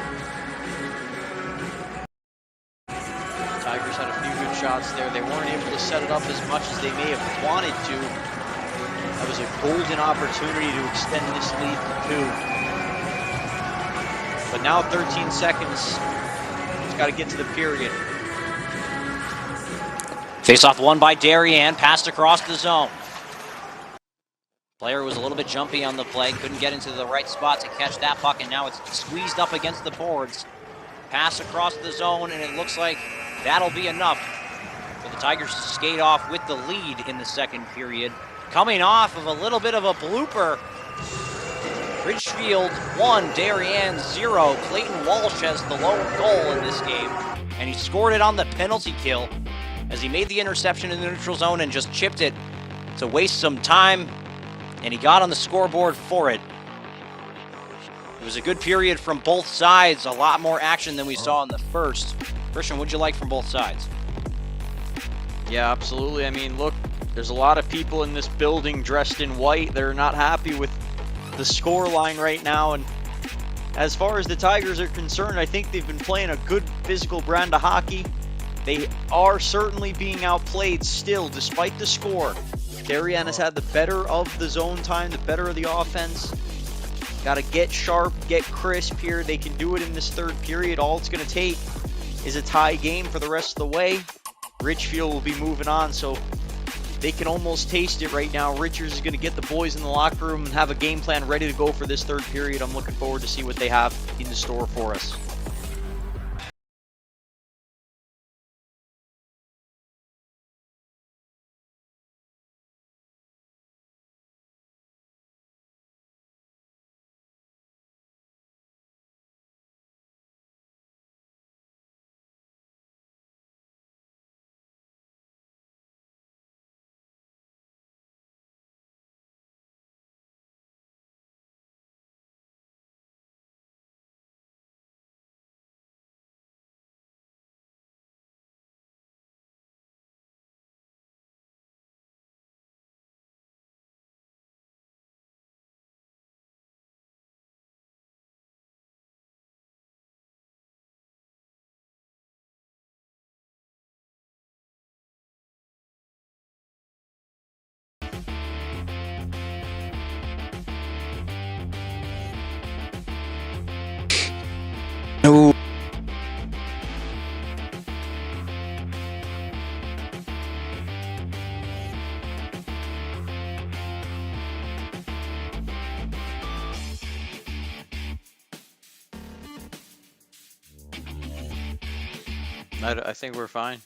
Tigers had a few good shots there. They weren't able to set it up as much as they may have wanted to. That was a golden opportunity to extend this lead to 2. But now 13 seconds. It's got to get to the period. Face-off won by Darien, passed across the zone. Player was a little bit jumpy on the play, couldn't get into the right spot to catch that puck, and now it's squeezed up against the boards. Pass across the zone, and it looks like that'll be enough for the Tigers to skate off with the lead in the second period. Coming off of a little bit of a blooper. Ridgefield 1, Darien 0. Clayton Walsh has the lone goal in this game, and he scored it on the penalty kill as he made the interception in the neutral zone and just chipped it to waste some time, and he got on the scoreboard for it. It was a good period from both sides, a lot more action than we saw in the first. Christian, what'd you like from both sides? Yeah, absolutely. I mean, look, there's a lot of people in this building dressed in white. They're not happy with the score line right now. And as far as the Tigers are concerned, I think they've been playing a good physical brand of hockey. They are certainly being outplayed still, despite the score. Darien has had the better of the zone time, the better of the offense. Got to get sharp, get crisp here. They can do it in this third period. All it's going to take is a tie game for the rest of the way. Ridgefield will be moving on, so they can almost taste it right now. Richards is going to get the boys in the locker room and have a game plan ready to go for this third period. I'm looking forward to see what they have in the store for us. I think we're fine.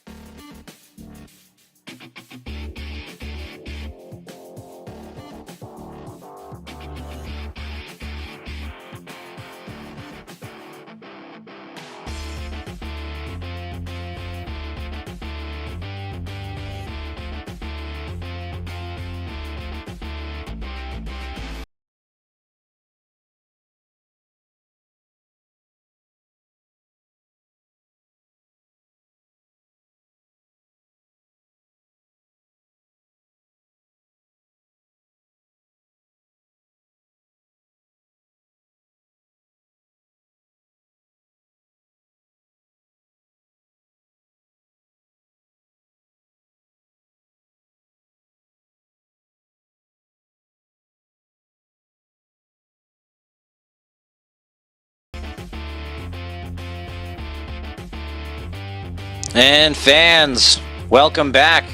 And fans, welcome back.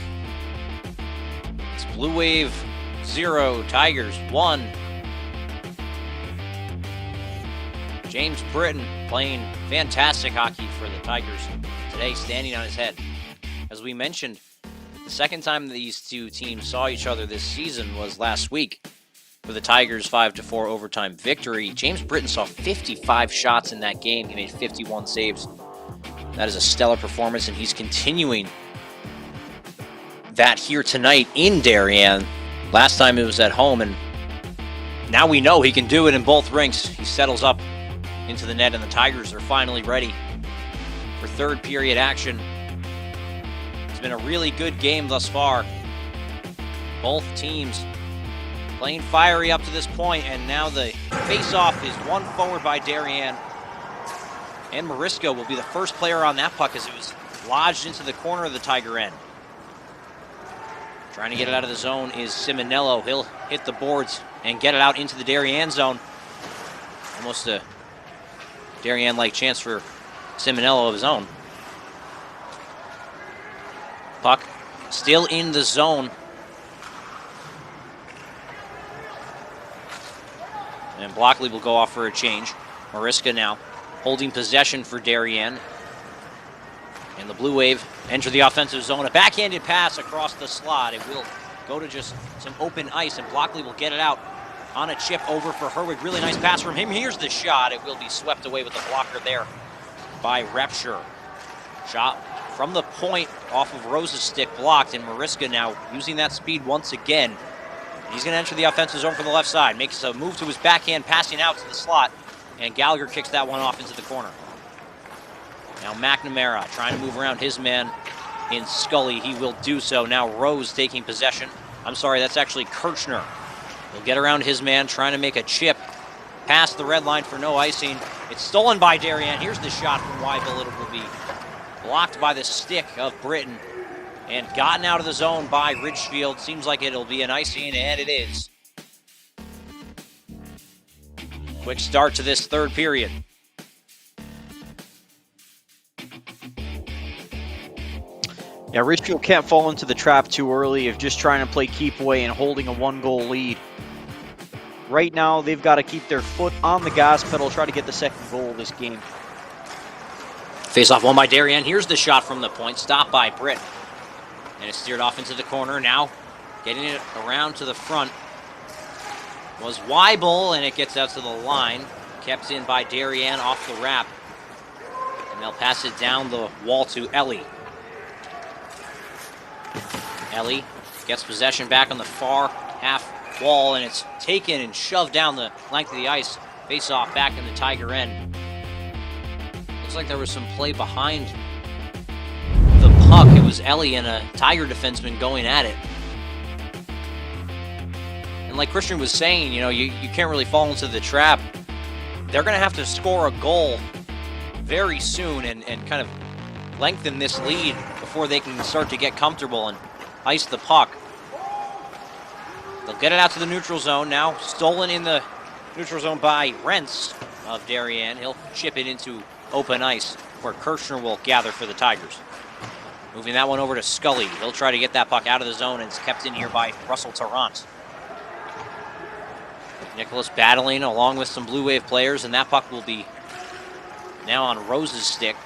It's Blue Wave 0, Tigers 1. James Britton playing fantastic hockey for the Tigers today, standing on his head. As we mentioned, the second time these two teams saw each other this season was last week for the Tigers' 5-4 overtime victory. James Britton saw 55 shots in that game. He made 51 saves. That is a stellar performance, and he's continuing that here tonight in Darien. Last time it was at home, and now we know he can do it in both rinks. He settles up into the net, and the Tigers are finally ready for third period action. It's been a really good game thus far. Both teams playing fiery up to this point, and now the face-off is won forward by Darien. And Mariska will be the first player on that puck as it was lodged into the corner of the Tiger end. Trying to get it out of the zone is Simonello. He'll hit the boards and get it out into the Darien zone. Almost a Darien-like chance for Simonello of his own. Puck still in the zone. And Blockley will go off for a change. Mariska now holding possession for Darien. And the Blue Wave enter the offensive zone. A backhanded pass across the slot. It will go to just some open ice, and Blockley will get it out on a chip over for Herwig. Really nice pass from him. Here's the shot. It will be swept away with the blocker there by Repscher. Shot from the point off of Rose's stick, blocked, and Mariska now using that speed once again. He's going to enter the offensive zone from the left side. Makes a move to his backhand, passing out to the slot. And Gallagher kicks that one off into the corner. Now McNamara trying to move around his man in Scully. He will do so. Now Rose taking possession. I'm sorry, that's actually Kirchner. He'll get around his man, trying to make a chip past the red line for no icing. It's stolen by Darien. Here's the shot from Weibel. It will be blocked by the stick of Britton and gotten out of the zone by Ridgefield. Seems like it'll be an icing, and it is. Quick start to this third period. Yeah, Ridgefield can't fall into the trap too early of just trying to play keep away and holding a one-goal lead. Right now, they've got to keep their foot on the gas pedal, try to get the second goal of this game. Face-off won by Darien. Here's the shot from the point, stopped by Britt. And it's steered off into the corner. Now, getting it around to the front was Weibel, and it gets out to the line. Kept in by Darien off the wrap. And they'll pass it down the wall to Ellie. Ellie gets possession back on the far half wall, and it's taken and shoved down the length of the ice. Face off back in the Tiger end. Looks like there was some play behind the puck. It was Ellie and a Tiger defenseman going at it. And like Christian was saying, you know, you can't really fall into the trap. They're going to have to score a goal very soon and kind of lengthen this lead before they can start to get comfortable and ice the puck. They'll get it out to the neutral zone now. Stolen in the neutral zone by Rentz of Darien. He'll chip it into open ice where Kirchner will gather for the Tigers. Moving that one over to Scully. He'll try to get that puck out of the zone, and it's kept in here by Russell Tarrant. Nicholas battling along with some Blue Wave players, and that puck will be now on Rose's stick.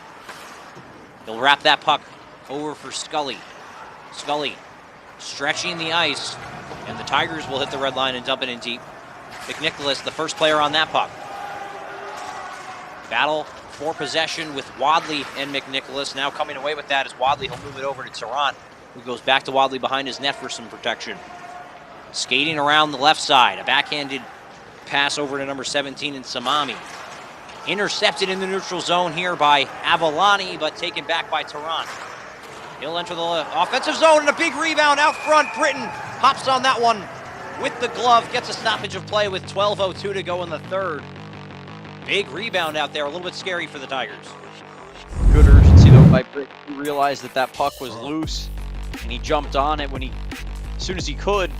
He'll wrap that puck over for Scully. Scully stretching the ice, and the Tigers will hit the red line and dump it in deep. McNicholas, the first player on that puck. Battle for possession with Wadley and McNicholas. Now coming away with that is Wadley. He'll move it over to Tarrant, who goes back to Wadley behind his net for some protection. Skating around the left side, a backhanded pass over to number 17 in Samami. Intercepted in the neutral zone here by Avalani, but taken back by Tarrant. He'll enter the offensive zone, and a big rebound out front. Britton hops on that one with the glove, gets a stoppage of play with 12:02 to go in the third. Big rebound out there, a little bit scary for the Tigers. Good urgency though by Britton. He realized that that puck was loose, and he jumped on it as soon as he could.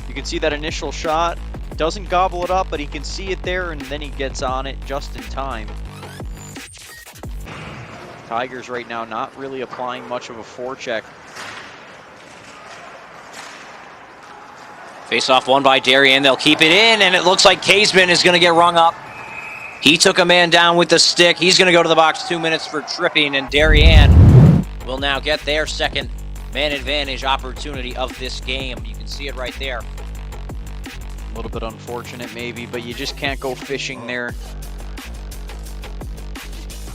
You can see that initial shot. Doesn't gobble it up, but he can see it there, and then he gets on it just in time. Tigers right now not really applying much of a forecheck. Face-off won by Darien. They'll keep it in, and it looks like Caseman is going to get rung up. He took a man down with the stick. He's going to go to the box, 2 minutes for tripping, and Darien will now get their second man advantage opportunity of this game. You can see it right there. A little bit unfortunate maybe, but you just can't go fishing there.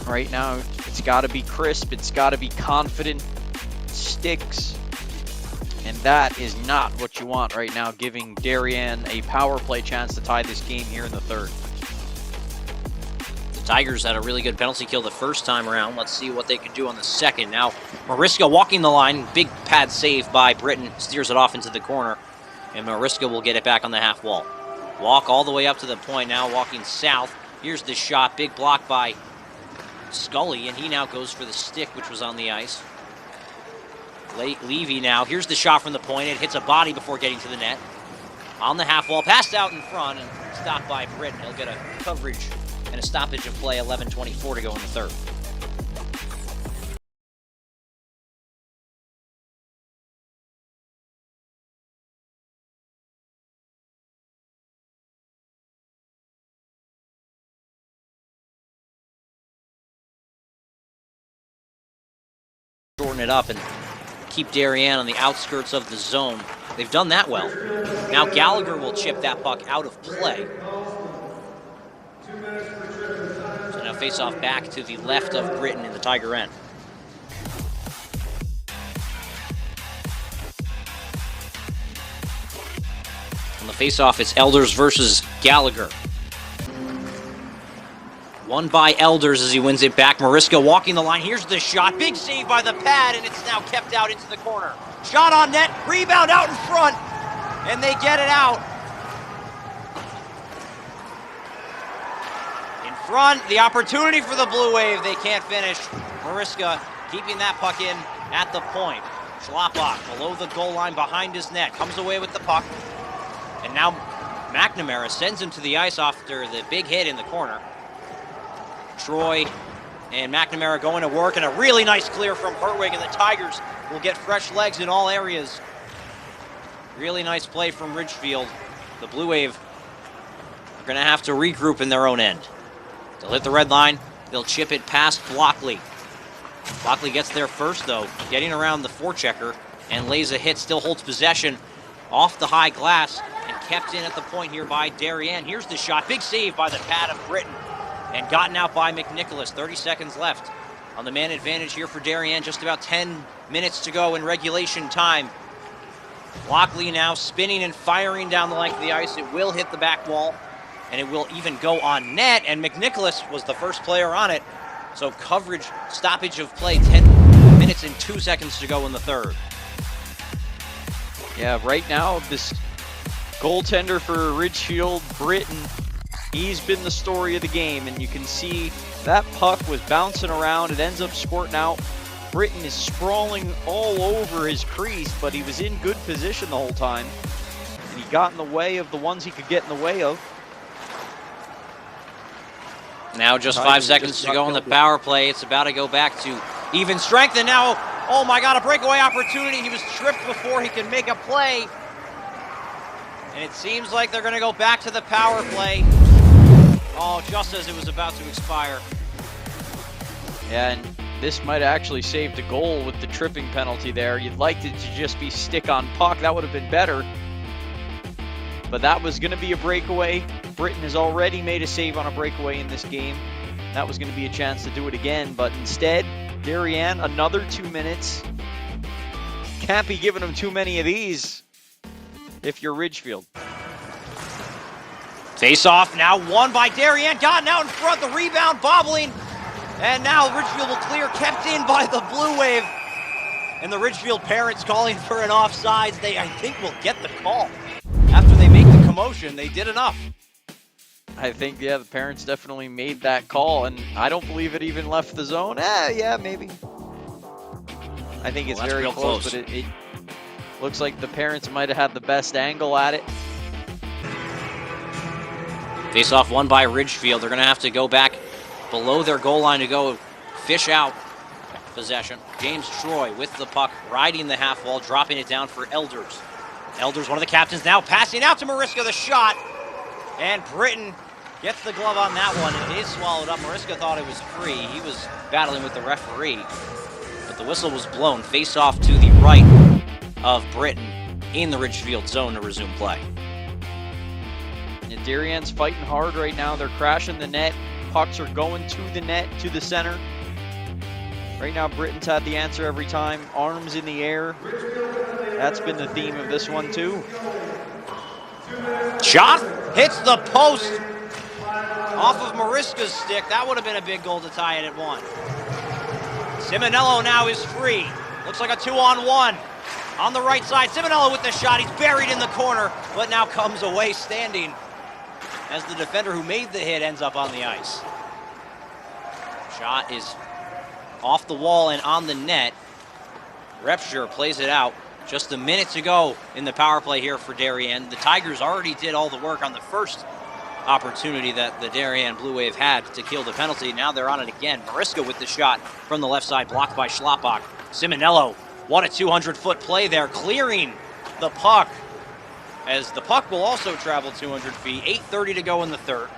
Right now, it's got to be crisp. It's got to be confident. Sticks. And that is not what you want right now, giving Darien a power play chance to tie this game here in the third. The Tigers had a really good penalty kill the first time around. Let's see what they can do on the second. Now, Mariska walking the line. Big pad save by Britton. Steers it off into the corner. And Mariska will get it back on the half wall. Walk all the way up to the point. Now walking south. Here's the shot. Big block by Scully. And he now goes for the stick, which was on the ice. Levy now. Here's the shot from the point. It hits a body before getting to the net. On the half wall. Passed out in front and stopped by Britton. He'll get a coverage and a stoppage of play. 11:24 to go in the third. Shorten it up and keep Darien on the outskirts of the zone. They've done that well. Now Gallagher will chip that puck out of play. So now face off back to the left of Britton in the Tiger end. On the face off, it's Elders versus Gallagher. Won by Elders as he wins it back. Mariska walking the line. Here's the shot. Big save by the pad, and it's now kept out into the corner. Shot on net. Rebound out in front, and they get it out. In front, the opportunity for the Blue Wave. They can't finish. Mariska keeping that puck in at the point. Schlapbach below the goal line behind his net. Comes away with the puck. And now McNamara sends him to the ice after the big hit in the corner. Troy and McNamara going to work, and a really nice clear from Herwig, and the Tigers will get fresh legs in all areas. Really nice play from Ridgefield. The Blue Wave are going to have to regroup in their own end. They'll hit the red line. They'll chip it past Blockley. Blockley gets there first, though, getting around the forechecker, and lays a hit, still holds possession off the high glass, and kept in at the point here by Darien. Here's the shot. Big save by the pad of Britton. And gotten out by McNicholas. 30 seconds left on the man advantage here for Darien. Just about 10 minutes to go in regulation time. Lockley now spinning and firing down the length of the ice. It will hit the back wall, and it will even go on net. And McNicholas was the first player on it. So coverage, stoppage of play, 10 minutes and 2 seconds to go in the third. Yeah, right now, this goaltender for Ridgefield, Britton, he's been the story of the game, and you can see that puck was bouncing around. It ends up squirting out. Britton is sprawling all over his crease, but he was in good position the whole time. And he got in the way of the ones he could get in the way of. Now just 5 seconds to go on the power play. It's about to go back to even strength, and now, oh my God, a breakaway opportunity. He was tripped before he could make a play. And it seems like they're going to go back to the power play. Oh, just as it was about to expire. Yeah, and this might have actually saved a goal with the tripping penalty there. You'd like it to just be stick on puck. That would have been better. But that was going to be a breakaway. Britain has already made a save on a breakaway in this game. That was going to be a chance to do it again. But instead, Darien, another 2 minutes. Can't be giving them too many of these if you're Ridgefield. Face off now won by Darien. Gotten out in front. The rebound bobbling. And now Ridgefield will clear, kept in by the Blue Wave. And the Ridgefield parents calling for an offsides. They, I think, will get the call. After they make the commotion, they did enough. I think, yeah, the parents definitely made that call, and I don't believe it even left the zone. Yeah, maybe. I think it's very close, but it looks like the parents might have had the best angle at it. Face off won by Ridgefield. They're going to have to go back below their goal line to go fish out possession. James Troy with the puck, riding the half wall, dropping it down for Elders. Elders, one of the captains now, passing out to Mariska, the shot. And Britton gets the glove on that one. It is swallowed up. Mariska thought it was free. He was battling with the referee. But the whistle was blown. Face off to the right of Britton in the Ridgefield zone to resume play. And Darien's fighting hard right now. They're crashing the net. Pucks are going to the net, to the center. Right now, Britton's had the answer every time. Arms in the air. That's been the theme of this one, too. Shot hits the post off of Mariska's stick. That would have been a big goal to tie it at 1. Simonello now is free. Looks like a 2-on-1. On the right side, Simonello with the shot. He's buried in the corner, but now comes away standing as the defender who made the hit ends up on the ice. Shot is off the wall and on the net. Repscher plays it out. Just a minute to go in the power play here for Darien. The Tigers already did all the work on the first opportunity that the Darien Blue Wave had to kill the penalty. Now they're on it again. Mariska with the shot from the left side, blocked by Schlapbach. Simonello, what a 200-foot play there, clearing the puck, as the puck will also travel 200 feet. 8:30 to go in the third.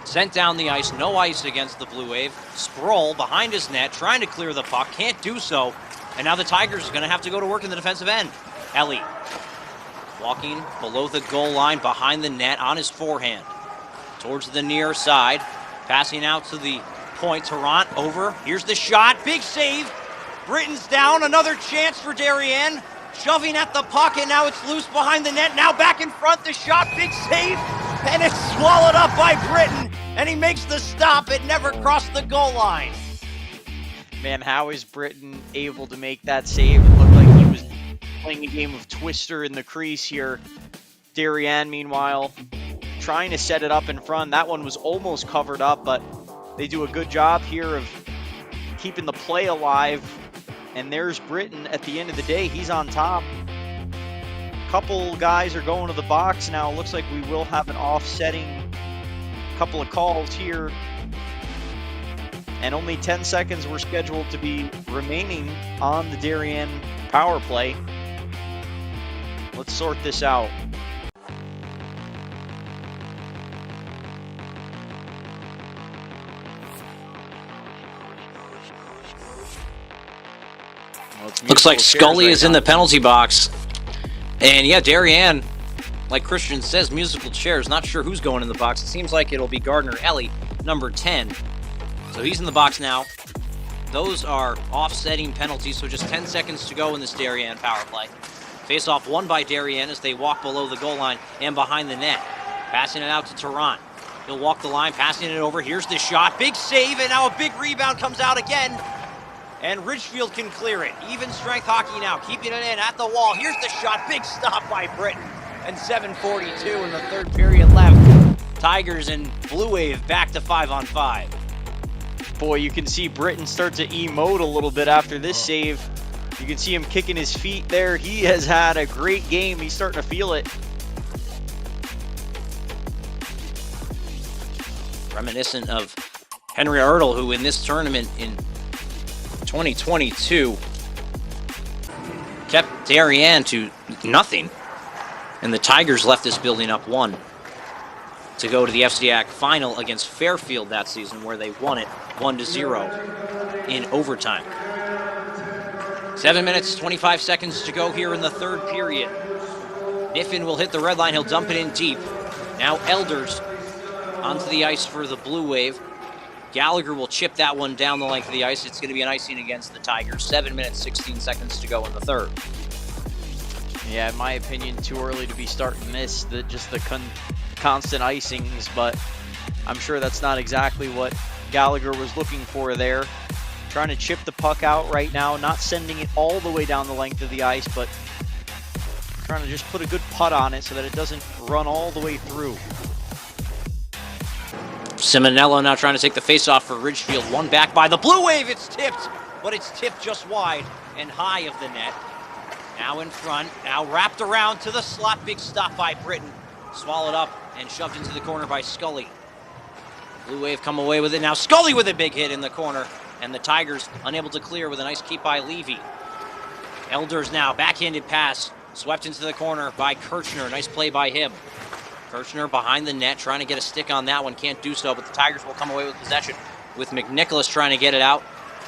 Sent down the ice, no ice against the Blue Wave. Sproul behind his net, trying to clear the puck, can't do so. And now the Tigers are going to have to go to work in the defensive end. Ellie walking below the goal line, behind the net on his forehand. Towards the near side, passing out to the point. Tarrant over, here's the shot, big save. Britton's down, another chance for Darien. Shoving at the puck, and now it's loose behind the net. Now back in front, the shot, big save. And it's swallowed up by Britton. And he makes the stop, it never crossed the goal line. Man, how is Britton able to make that save? It looked like he was playing a game of Twister in the crease here. Darien, meanwhile, trying to set it up in front. That one was almost covered up, but they do a good job here of keeping the play alive. And there's Britton at the end of the day. He's on top. Couple guys are going to the box now. Looks like we will have an offsetting couple of calls here. And only 10 seconds were scheduled to be remaining on the Darien power play. Let's sort this out. Well, looks like Scully is in the penalty box. And yeah, Darien, like Christian says, musical chairs. Not sure who's going in the box. It seems like it'll be Gardner Ellie, number 10. So he's in the box now. Those are offsetting penalties, so just 10 seconds to go in this Darien power play. Face-off won by Darien as they walk below the goal line and behind the net. Passing it out to Tarrant. He'll walk the line, passing it over. Here's the shot. Big save, and now a big rebound comes out again. And Ridgefield can clear it. Even strength hockey now, keeping it in at the wall. Here's the shot. Big stop by Britton. And 7:42 in the third period left. Tigers and Blue Wave back to 5-on-5. Boy, you can see Britton start to emote a little bit after this save. You can see him kicking his feet there. He has had a great game. He's starting to feel it. Reminiscent of Henry Ertl, who in this tournament in 2022 kept Darien to nothing. And the Tigers left this building up 1 to go to the FCIAC final against Fairfield that season, where they won it 1-0. in overtime. 7 minutes, 25 seconds to go here in the third period. Niffin will hit the red line. He'll dump it in deep. Now Elders onto the ice for the Blue Wave. Gallagher will chip that one down the length of the ice. It's going to be an icing against the Tigers. 7 minutes, 16 seconds to go in the third. Yeah, in my opinion, too early to be starting this. Just the constant icings, but I'm sure that's not exactly what Gallagher was looking for there. Trying to chip the puck out right now, not sending it all the way down the length of the ice, but trying to just put a good putt on it so that it doesn't run all the way through. Simonello now trying to take the faceoff for Ridgefield. One back by the Blue Wave. It's tipped, but it's tipped just wide and high of the net. Now in front, now wrapped around to the slot. Big stop by Britton. Swallowed up and shoved into the corner by Scully. Blue Wave come away with it. Now Scully with a big hit in the corner. And the Tigers unable to clear with a nice keep by Levy. Elders now, backhanded pass. Swept into the corner by Kirchner. Nice play by him. Kirchner behind the net, trying to get a stick on that one. Can't do so, but the Tigers will come away with possession with McNicholas trying to get it out.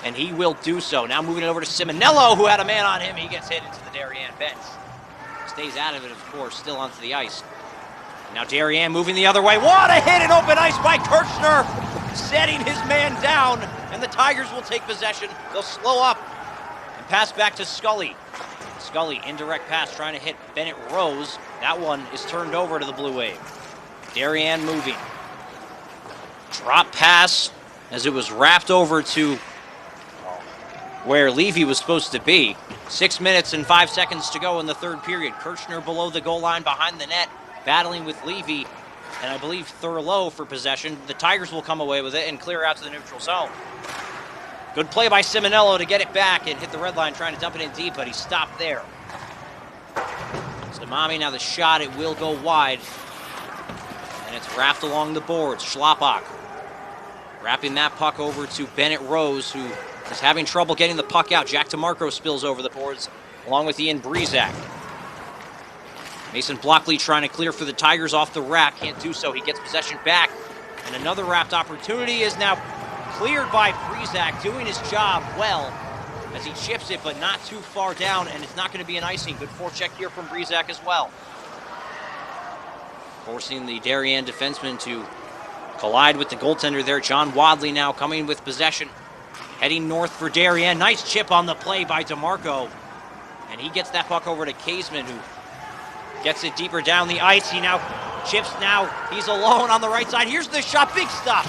And he will do so. Now moving it over to Simonello, who had a man on him. He gets hit into the Darien bench. Stays out of it, of course, still onto the ice. Now Darien moving the other way. What a hit in open ice by Kirchner, setting his man down. And the Tigers will take possession. They'll slow up and pass back to Scully. Scully, indirect pass, trying to hit Bennett Rose. That one is turned over to the Blue Wave. Darien moving. Drop pass as it was wrapped over to where Levy was supposed to be. 6 minutes and 5 seconds to go in the third period. Kirchner below the goal line behind the net, battling with Levy, and I believe Thurlow for possession. The Tigers will come away with it and clear out to the neutral zone. Good play by Simonello to get it back and hit the red line, trying to dump it in deep, but he stopped there. Stamami, now the shot, it will go wide. And it's wrapped along the boards. Schlappak wrapping that puck over to Bennett Rose, who is having trouble getting the puck out. Jack DeMarco spills over the boards, along with Ian Breezak. Mason Blockley trying to clear for the Tigers off the wrap. Can't do so. He gets possession back. And another wrapped opportunity is now cleared by Breezak, doing his job well as he chips it, but not too far down, and it's not going to be an icing. Good forecheck here from Breezak as well. Forcing the Darien defenseman to collide with the goaltender there. John Wadley now coming with possession. Heading north for Darien. Nice chip on the play by DeMarco. And he gets that puck over to Kaseman, who gets it deeper down the ice. He now chips now. He's alone on the right side. Here's the shot. Big stop.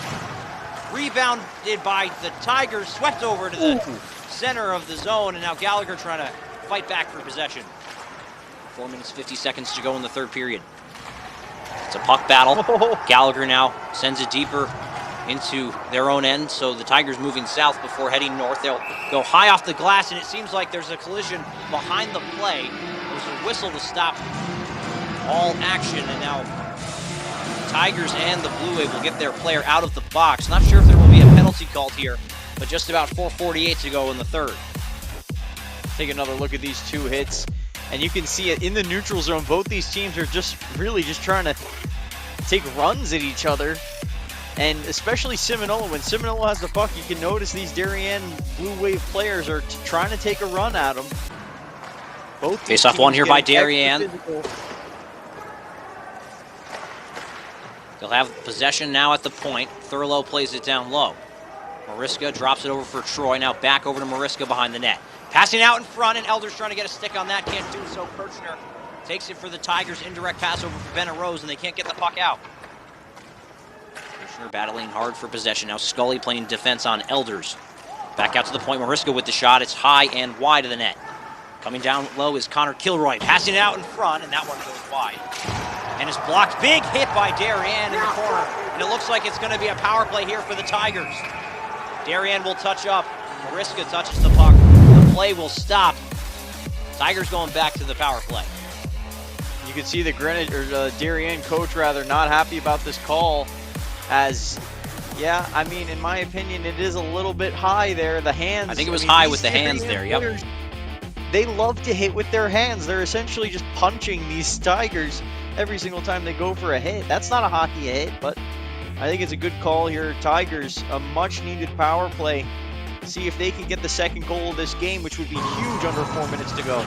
Rebounded by the Tigers. Swept over to the center of the zone. And now Gallagher trying to fight back for possession. 4 minutes, 50 seconds to go in the third period. It's a puck battle. Gallagher now sends it deeper into their own end. So the Tigers moving south before heading north. They'll go high off the glass, and it seems like there's a collision behind the play. There's a whistle to stop all action, and now Tigers and the Blue Wave will get their player out of the box. Not sure if there will be a penalty called here, but just about 4:48 to go in the third. Take another look at these two hits, and you can see it in the neutral zone. Both these teams are just really just trying to take runs at each other, and especially Simonello. When Simonello has the puck, you can notice these Darien Blue Wave players are trying to take a run at him. Both face off one here by Darien. They'll have possession now at the point. Thurlow plays it down low. Mariska drops it over for Troy. Now back over to Mariska behind the net. Passing out in front, and Elders trying to get a stick on that. Can't do so. Kirchner takes it for the Tigers. Indirect pass over for Bennett Rose, and they can't get the puck out. Kirchner battling hard for possession. Now Scully playing defense on Elders. Back out to the point. Mariska with the shot. It's high and wide of the net. Coming down low is Connor Kilroy. Passing it out in front, and that one goes wide. And is blocked. Big hit by Darien in the corner. And it looks like it's going to be a power play here for the Tigers. Darien will touch up. Mariska touches the puck. The play will stop. Tigers going back to the power play. You can see the Darien coach rather not happy about this call, as, yeah, I mean, in my opinion, it is a little bit high there. The hands. I think it was high with the hands there, yep. They love to hit with their hands. They're essentially just punching these Tigers every single time they go for a hit. That's not a hockey hit, but I think it's a good call here. Tigers, a much-needed power play see if they can get the second goal of this game, which would be huge under 4 minutes to go.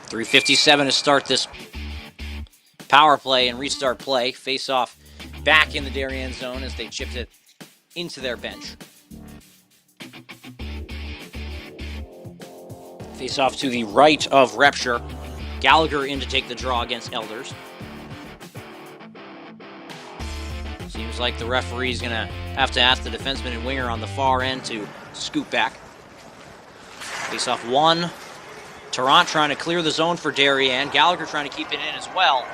3:57 to start this power play and restart play. Face off back in the Darien zone as they chipped it into their bench. Face off to the right of Repshire. Gallagher in to take the draw against Elders. Seems like the referee's going to have to ask the defenseman and winger on the far end to scoop back. Face off one. Tarrant trying to clear the zone for Darien. Gallagher trying to keep it in as well.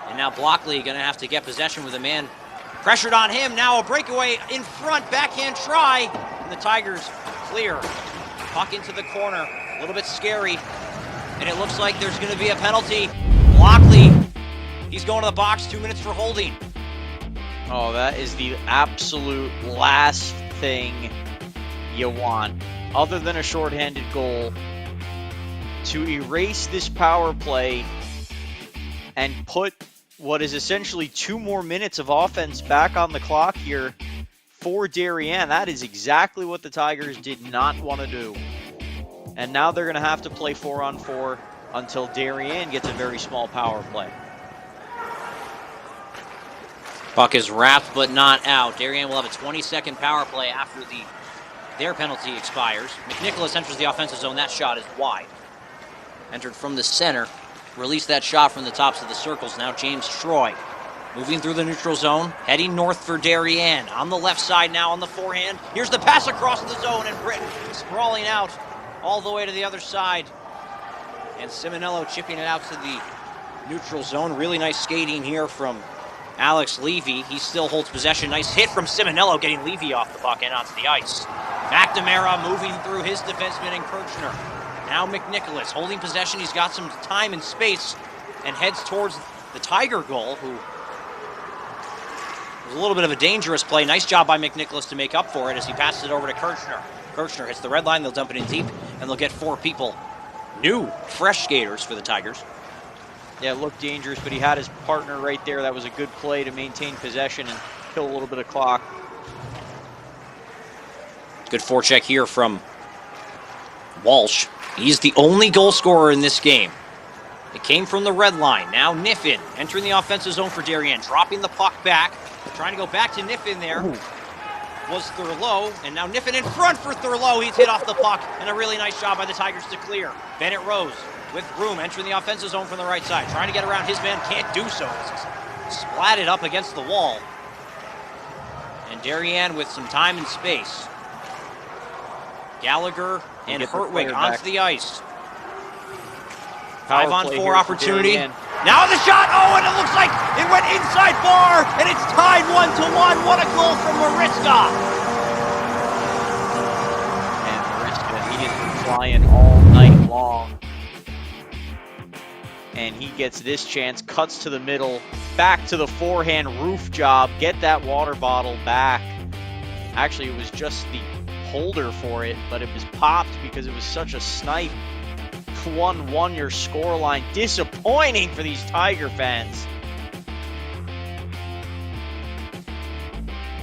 And now Blockley going to have to get possession with a man pressured on him. Now a breakaway in front, backhand try. And the Tigers clear. Puck into the corner. A little bit scary. And it looks like there's going to be a penalty. Blockley, he's going to the box, 2 minutes for holding. Oh, that is the absolute last thing you want, other than a shorthanded goal, to erase this power play and put what is essentially 2 more minutes of offense back on the clock here for Darien. That is exactly what the Tigers did not want to do. And now they're going to have to play 4-on-4 until Darien gets a very small power play. Puck is wrapped but not out. Darien will have a 20-second power play after their penalty expires. McNicholas enters the offensive zone. That shot is wide. Entered from the center. Released that shot from the tops of the circles. Now James Troy moving through the neutral zone. Heading north for Darien. On the left side now on the forehand. Here's the pass across the zone, and Britton sprawling out all the way to the other side. And Simonello chipping it out to the neutral zone. Really nice skating here from Alex Levy. He still holds possession. Nice hit from Simonello, getting Levy off the puck and onto the ice. McNamara moving through his defenseman and Kirchner. Now McNicholas holding possession. He's got some time and space and heads towards the Tiger goal, who was a little bit of a dangerous play. Nice job by McNicholas to make up for it as he passes it over to Kirchner. Kirchner hits the red line. They'll dump it in deep, and they'll get 4 people. New, fresh skaters for the Tigers. Yeah, it looked dangerous, but he had his partner right there. That was a good play to maintain possession and kill a little bit of clock. Good forecheck here from Walsh. He's the only goal scorer in this game. It came from the red line. Now Niffin entering the offensive zone for Darien, dropping the puck back. Trying to go back to Niffin there. Ooh. Was Thurlow, and now Niffin in front for Thurlow. He's hit off the puck, and a really nice job by the Tigers to clear. Bennett Rose with room entering the offensive zone from the right side. Trying to get around his man, can't do so. He's splatted up against the wall. And Darien with some time and space. Gallagher and Hertwig onto the ice. 5-on-4 opportunity. Now the shot! Oh, and it looks like it went inside bar, and it's tied 1-1. What a goal from Mariska! And Mariska, he has been flying all night long. And he gets this chance, cuts to the middle, back to the forehand roof job, get that water bottle back. Actually, it was just the holder for it, but it was popped because it was such a snipe. 1-1 your scoreline. Disappointing for these Tiger fans.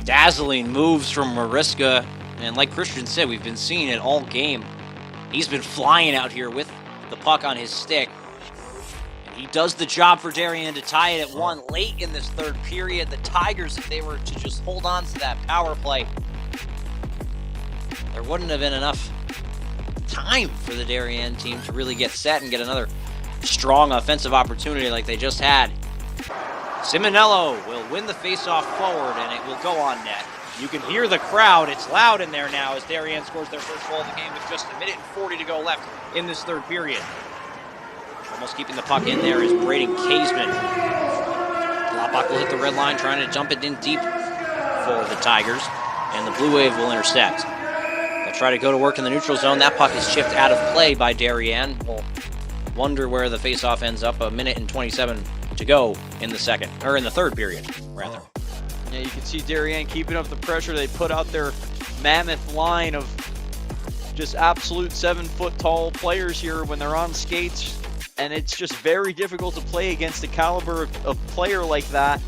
Dazzling moves from Mariska, and like Christian said, we've been seeing it all game. He's been flying out here with the puck on his stick. And he does the job for Darien to tie it at 1 late in this third period. The Tigers, if they were to just hold on to that power play, there wouldn't have been enough time for the Darien team to really get set and get another strong offensive opportunity like they just had. Simonello will win the faceoff forward, and it will go on net. You can hear the crowd. It's loud in there now as Darien scores their first goal of the game with just 1:40 to go left in this third period. Almost keeping the puck in there is Braden Kaseman. Lopbach will hit the red line, trying to dump it in deep for the Tigers, and the Blue Wave will intercept. They'll try to go to work in the neutral zone. That puck is chipped out of play by Darien. We'll wonder where the faceoff ends up. 1:27 to go in the second, or in the third period, rather. Yeah, you can see Darien keeping up the pressure. They put out their mammoth line of just absolute 7-foot-tall players here when they're on skates, and it's just very difficult to play against the caliber of player like that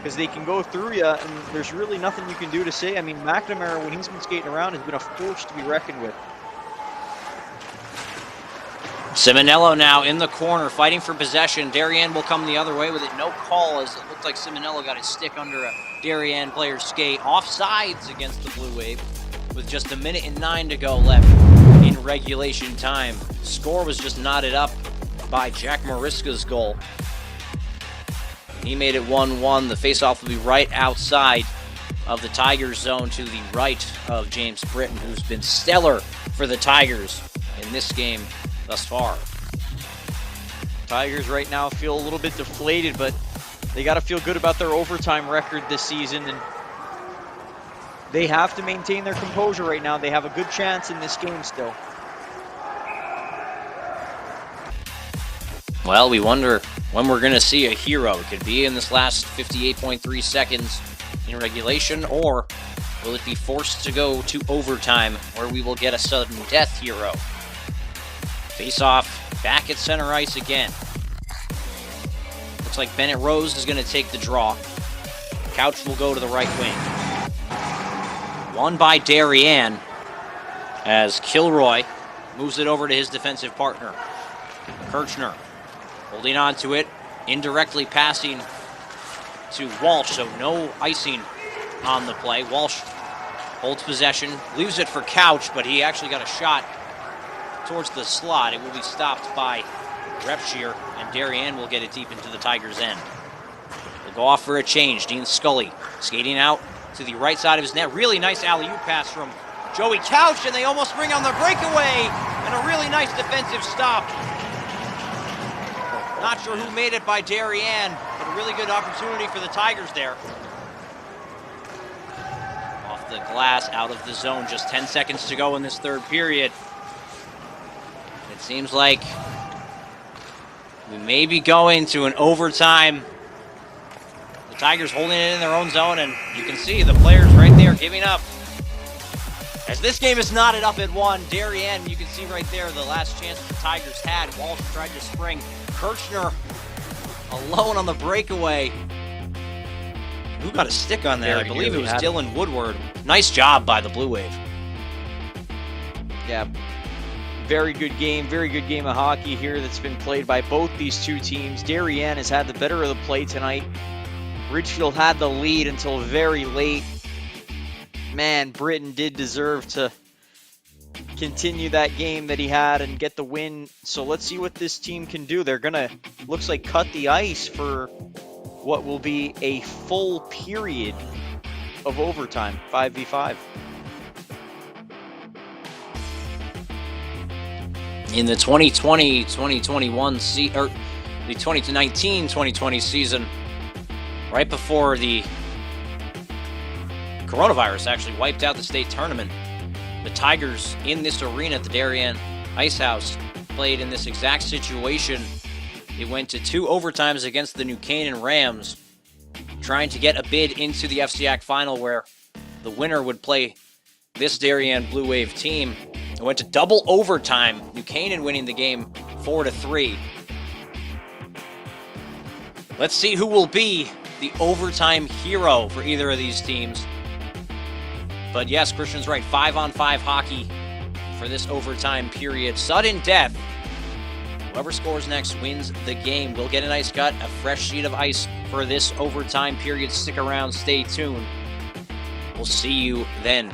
because they can go through you, and there's really nothing you can do to say. I mean, McNamara, when he's been skating around, has been a force to be reckoned with. Simonello now in the corner, fighting for possession. Darien will come the other way with it. No call, as it looked like Simonello got his stick under a Darien player's skate. Offsides against the Blue Wave with just 1:09 to go left in regulation time. Score was just knotted up by Jack Mariska's goal. He made it 1-1. The faceoff will be right outside of the Tigers zone to the right of James Britton, who's been stellar for the Tigers in this game thus far. Tigers right now feel a little bit deflated, but they got to feel good about their overtime record this season, and they have to maintain their composure right now. They have a good chance in this game still. Well, we wonder when we're going to see a hero. It could be in this last 58.3 seconds in regulation, or will it be forced to go to overtime where we will get a sudden death hero? Face-off back at center ice again. Looks like Bennett Rose is going to take the draw. Couch will go to the right wing. Won by Darien as Kilroy moves it over to his defensive partner. Kirchner holding on to it, indirectly passing to Walsh, so no icing on the play. Walsh holds possession, leaves it for Couch, but he actually got a shot towards the slot. It will be stopped by Repshear, and Darien will get it deep into the Tigers' end. We'll go off for a change. Dean Scully skating out to the right side of his net. Really nice alley-oop pass from Joey Couch, and they almost bring on the breakaway, and a really nice defensive stop. Not sure who made it by Darien, but a really good opportunity for the Tigers there. Off the glass, out of the zone, just 10 seconds to go in this third period. It seems like we may be going to an overtime. The Tigers holding it in their own zone, and you can see the players right there giving up. As this game is knotted up at 1, Darien, you can see right there the last chance the Tigers had. Walsh tried to spring. Kirchner alone on the breakaway. Who got a stick on there? I believe it was Dylan Woodward. Nice job by the Blue Wave. Yeah, very good game of hockey here that's been played by both these two teams. Darien has had the better of the play tonight. Ridgefield had the lead until very late. Man, Britton did deserve to continue that game that he had and get the win. So let's see what this team can do. They're gonna, looks like, cut the ice for what will be a full period of overtime, 5v5. In the 2020-2021 or the 2019-2020 season, right before the coronavirus actually wiped out the state tournament, the Tigers in this arena at the Darien Ice House played in this exact situation. It went to 2 overtimes against the New Canaan Rams, trying to get a bid into the FCIAC final where the winner would play this Darien Blue Wave team. It went to double overtime, New Canaan winning the game 4-3. Let's see who will be the overtime hero for either of these teams. But yes, Christian's right, 5-on-5 hockey for this overtime period. Sudden death. Whoever scores next wins the game. We'll get an ice cut, a fresh sheet of ice for this overtime period. Stick around, stay tuned. We'll see you then.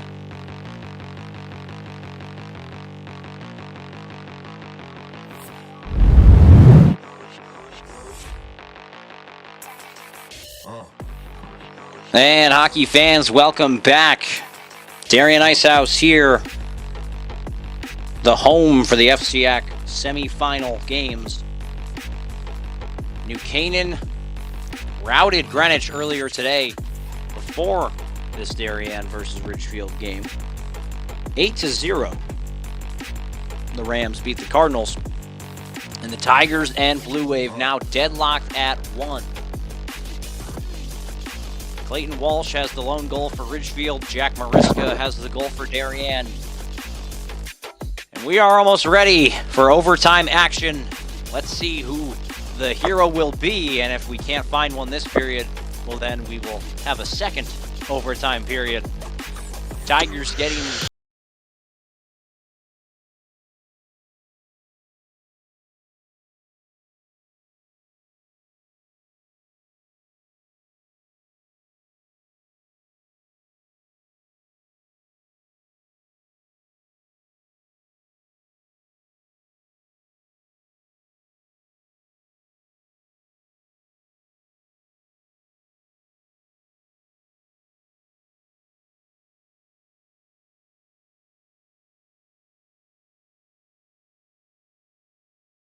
And hockey fans, welcome back. Darien Ice House here, the home for the FCIAC semifinal games. New Canaan routed Greenwich earlier today before this Darien versus Ridgefield game. 8-0. The Rams beat the Cardinals. And the Tigers and Blue Wave now deadlocked at 1. Clayton Walsh has the lone goal for Ridgefield. Jack Mariska has the goal for Darien. And we are almost ready for overtime action. Let's see who the hero will be, and if we can't find one this period, well, then we will have a second overtime period. Tigers getting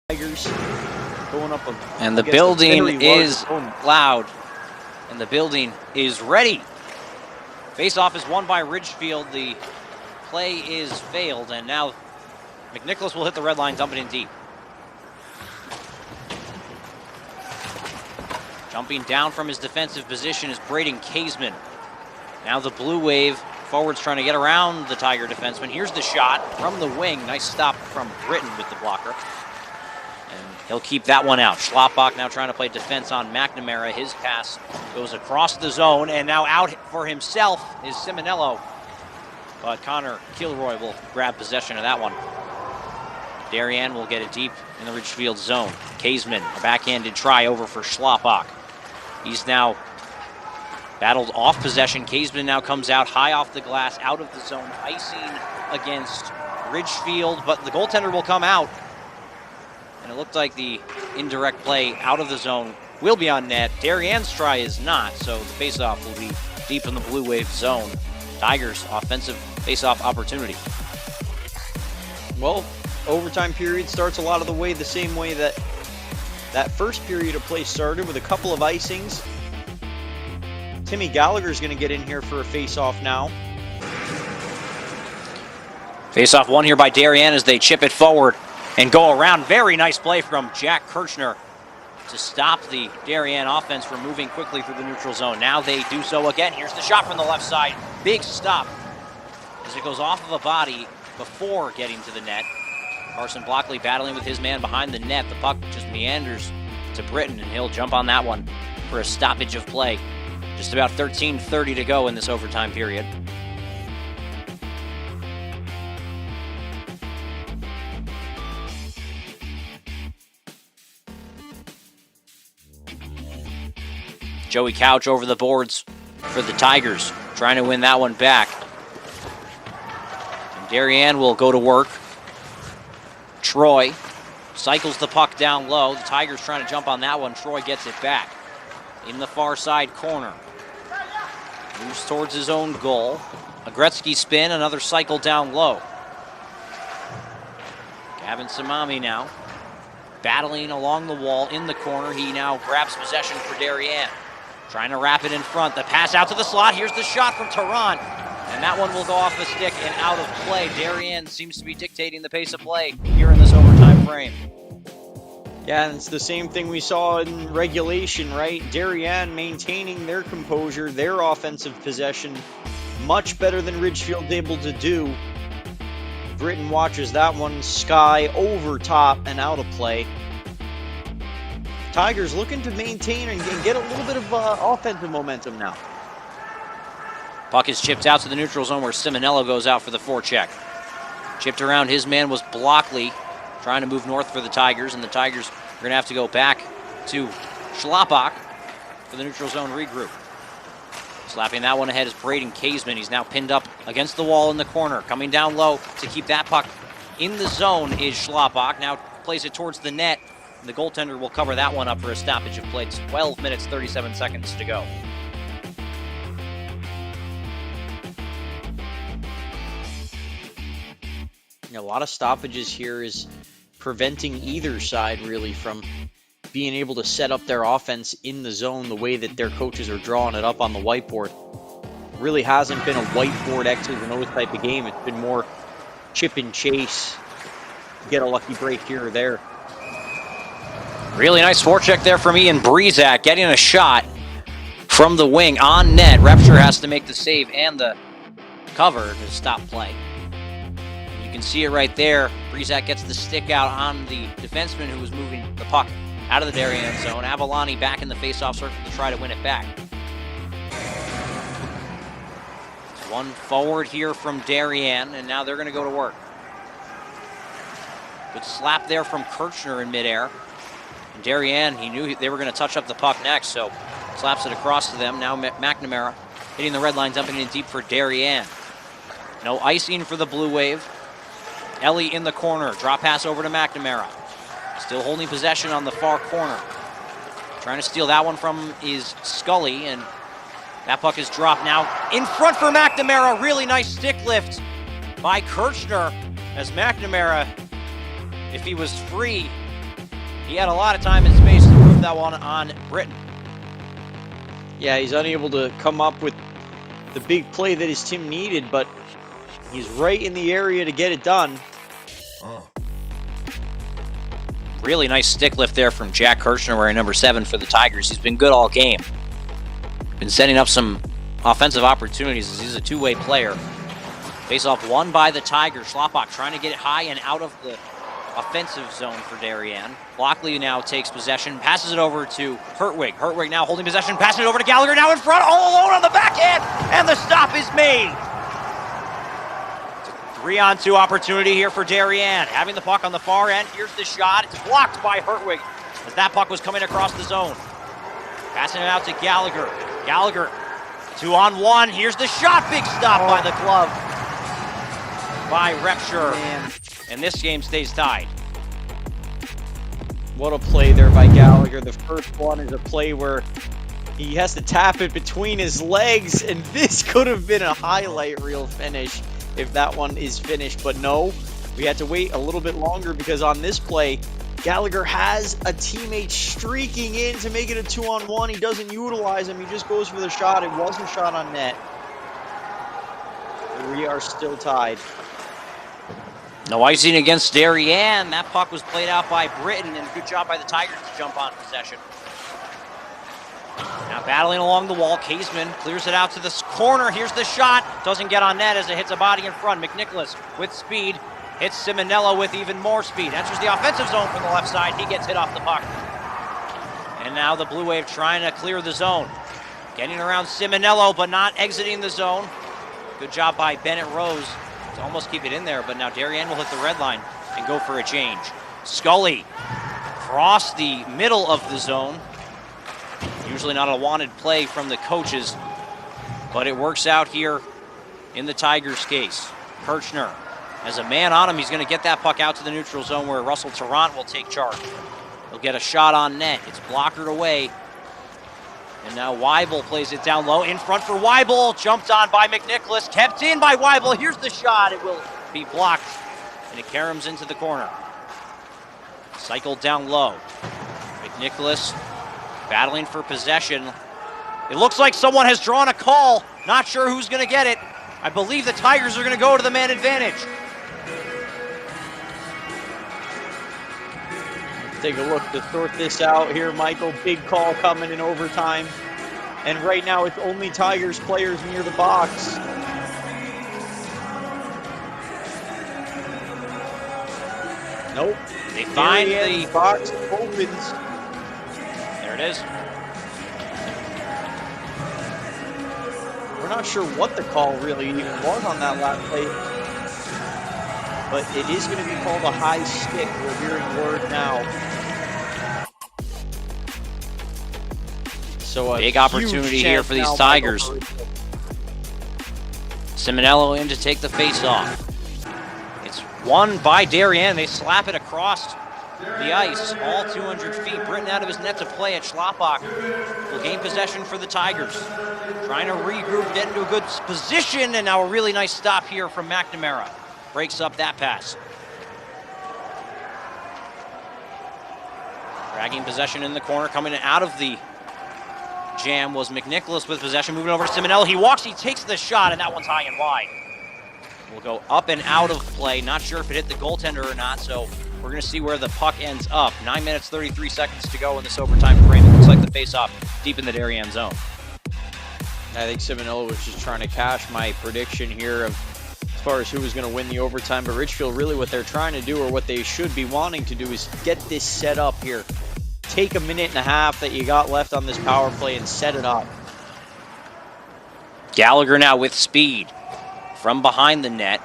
Tigers going up and the against a building very large is opponent. loud, and the building is ready. Face-off is won by Ridgefield. The play is failed, and now McNicholas will hit the red line, dump it in deep. Jumping down from his defensive position is Braden Kaseman. Now the Blue Wave forwards trying to get around the Tiger defenseman. Here's the shot from the wing. Nice stop from Britton with the blocker. And he'll keep that one out. Schlapbach now trying to play defense on McNamara. His pass goes across the zone, and now out for himself is Simonello. But Connor Kilroy will grab possession of that one. Darien will get it deep in the Ridgefield zone. Kaseman, a backhanded try over for Schlapbach. He's now battled off possession. Kaseman now comes out high off the glass, out of the zone, icing against Ridgefield, but the goaltender will come out. And it looked like the indirect play out of the zone will be on net. Darien's try is not, so the faceoff will be deep in the Blue Wave zone. Tigers offensive faceoff opportunity. Well, overtime period starts a lot of the way the same way that first period of play started, with a couple of icings. Timmy Gallagher's going to get in here for a face-off now. Face-off won here by Darien as they chip it forward and go around. Very nice play from Jack Kirchner to stop the Darien offense from moving quickly through the neutral zone. Now they do so again. Here's the shot from the left side. Big stop as it goes off of a body before getting to the net. Carson Blockley battling with his man behind the net. The puck just meanders to Britton, and he'll jump on that one for a stoppage of play. Just about 13:30 to go in this overtime period. Joey Couch over the boards for the Tigers, trying to win that one back. And Darien will go to work. Troy cycles the puck down low. The Tigers trying to jump on that one. Troy gets it back in the far side corner. Moves towards his own goal. A Gretzky spin, another cycle down low. Gavin Samami now battling along the wall in the corner. He now grabs possession for Darien. Trying to wrap it in front. The pass out to the slot. Here's the shot from Tarrant. And that one will go off the stick and out of play. Darien seems to be dictating the pace of play here in this overtime frame. Yeah, and it's the same thing we saw in regulation, right? Darien maintaining their composure, their offensive possession, much better than Ridgefield's able to do. Britton watches that one sky over top and out of play. Tigers looking to maintain and get a little bit of offensive momentum now. Puck is chipped out to the neutral zone where Simonello goes out for the forecheck. Chipped around his man was Blockley, trying to move north for the Tigers, and the Tigers are going to have to go back to Schlapbach for the neutral zone regroup. Slapping that one ahead is Braden Kaseman. He's now pinned up against the wall in the corner. Coming down low to keep that puck in the zone is Schlapbach. Now plays it towards the net. And the goaltender will cover that one up for a stoppage of play. 12 minutes, 37 seconds to go. A lot of stoppages here is preventing either side really from being able to set up their offense in the zone the way that their coaches are drawing it up on the whiteboard. Really hasn't been a whiteboard X's and O's type of game. It's been more chip and chase, get a lucky break here or there. Really nice forecheck there from Ian Breezak, getting a shot from the wing on net. Repture has to make the save and the cover to stop play. You can see it right there. Breezak gets the stick out on the defenseman who was moving the puck out of the Darien zone. Avalani back in the face-off circle to try to win it back. One forward here from Darien, and now they're going to go to work. Good slap there from Kirchner in midair. And Darien, he knew they were going to touch up the puck next, so slaps it across to them. Now McNamara hitting the red line, dumping it deep for Darien. No icing for the Blue Wave. Ellie in the corner. Drop pass over to McNamara. Still holding possession on the far corner. Trying to steal that one from is Scully, and that puck is dropped now in front for McNamara. Really nice stick lift by Kirchner as McNamara, if he was free, he had a lot of time and space to move that one on Britton. Yeah, he's unable to come up with the big play that his team needed, but he's right in the area to get it done. Really nice stick lift there from Jack Kirchner, wearing number 7 for the Tigers. He's been good all game. Been setting up some offensive opportunities as he's a two-way player. Face-off won by the Tigers. Schlapbach trying to get it high and out of the offensive zone for Darien. Blockley now takes possession, passes it over to Hertwig. Hertwig now holding possession, passing it over to Gallagher, now in front, all alone on the backhand, and the stop is made. 3-on-2 opportunity here for Darien. Having the puck on the far end, here's the shot. It's blocked by Hertwig as that puck was coming across the zone. Passing it out to Gallagher. Gallagher, 2-on-1, here's the shot, big stop by the glove by Repscher. And this game stays tied. What a play there by Gallagher. The first one is a play where he has to tap it between his legs, and this could have been a highlight reel finish if that one is finished. But no, we had to wait a little bit longer because on this play, Gallagher has a teammate streaking in to make it a 2-on-1. He doesn't utilize him. He just goes for the shot. It wasn't shot on net. We are still tied. No icing against Darien. That puck was played out by Britton, and a good job by the Tigers to jump on possession. Now battling along the wall, Caseman clears it out to the corner. Here's the shot. Doesn't get on net as it hits a body in front. McNicholas with speed hits Simonello with even more speed. Enters the offensive zone from the left side. He gets hit off the puck. And now the Blue Wave trying to clear the zone. Getting around Simonello, but not exiting the zone. Good job by Bennett Rose to almost keep it in there, but now Darien will hit the red line and go for a change. Scully across the middle of the zone. Usually not a wanted play from the coaches, but it works out here in the Tigers' case. Kirchner has a man on him. He's going to get that puck out to the neutral zone where Russell Tarrant will take charge. He'll get a shot on net. It's blockered away. And now Weibel plays it down low. In front for Weibel. Jumped on by McNicholas. Kept in by Weibel. Here's the shot. It will be blocked. And it caroms into the corner. Cycled down low. McNicholas battling for possession. It looks like someone has drawn a call. Not sure who's going to get it. I believe the Tigers are going to go to the man advantage. Take a look to sort this out here, Michael. Big call coming in overtime. And right now it's only Tigers players near the box. Nope. They find the box opens. There it is. We're not sure what the call really even was on that last play. But it is going to be called a high stick. We're hearing word now. So a big opportunity here for these Tigers. Simonello in to take the face-off. It's won by Darien. They slap it across the ice, all 200 feet. Britton out of his net to play at Schlapbach. Will gain possession for the Tigers. Trying to regroup, get into a good position, and now a really nice stop here from McNamara. Breaks up that pass. Dragging possession in the corner, coming out of the jam was McNicholas with possession, moving over to Simonello. He walks, he takes the shot, and that one's high and wide. Will go up and out of play. Not sure if it hit the goaltender or not, so we're going to see where the puck ends up. 9 minutes, 33 seconds to go in this overtime frame. It looks like the face-off deep in the Darien zone. I think Simonello was just trying to cash my prediction here of as far as who was going to win the overtime, but Ridgefield, really what they're trying to do, or what they should be wanting to do, is get this set up here. Take a minute and a half that you got left on this power play and set it up. Gallagher now with speed. from behind the net.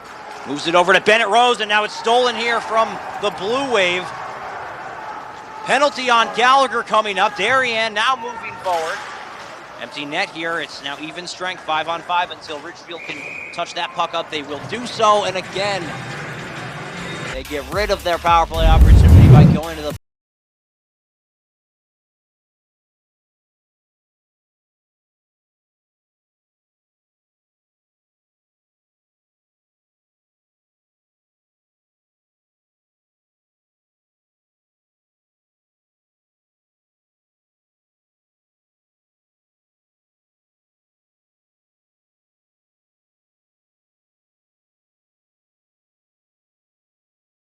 Moves it over to Bennett Rose, and now it's stolen here from the Blue Wave. Penalty on Gallagher coming up. Darien now moving forward. Empty net here. It's now even strength, 5-on-5 until Ridgefield can touch that puck up. They will do so, and again, they get rid of their power play opportunity by going to the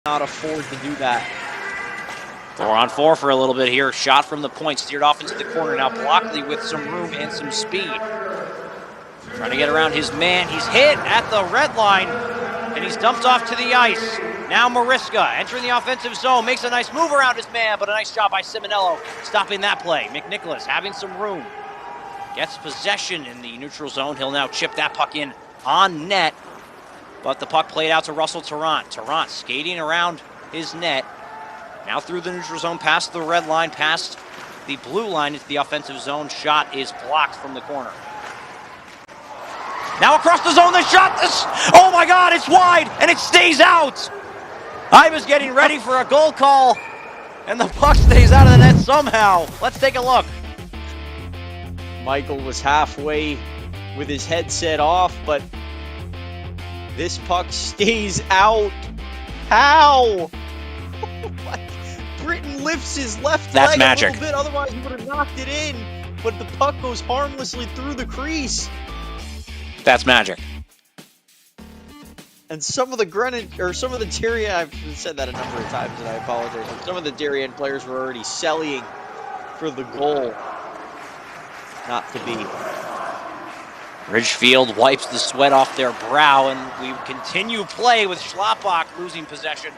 not afford to do that. 4-on-4 for a little bit here. Shot from the point, steered off into the corner. Now Blockley with some room and some speed. Trying to get around his man. He's hit at the red line, and he's dumped off to the ice. Now Mariska entering the offensive zone, makes a nice move around his man, but a nice job by Simonello stopping that play. McNicholas having some room. Gets possession in the neutral zone. He'll now chip that puck in on net. But the puck played out to Russell Tarrant. Tarrant skating around his net. Now through the neutral zone, past the red line, past the blue line into the offensive zone. Shot is blocked from the corner. Now across the zone, the shot. Oh my God, it's wide, and it stays out. I was getting ready for a goal call, and the puck stays out of the net somehow. Let's take a look. Michael was halfway with his headset off, but this puck stays out. How? What? Britton lifts his left leg magic. A little bit, otherwise he would have knocked it in. But the puck goes harmlessly through the crease. That's magic. And some of the Darien, I've said that a number of times and I apologize, but some of the Darien players were already selling for the goal. Not to be. Ridgefield wipes the sweat off their brow, and we continue play with Schlapbach losing possession.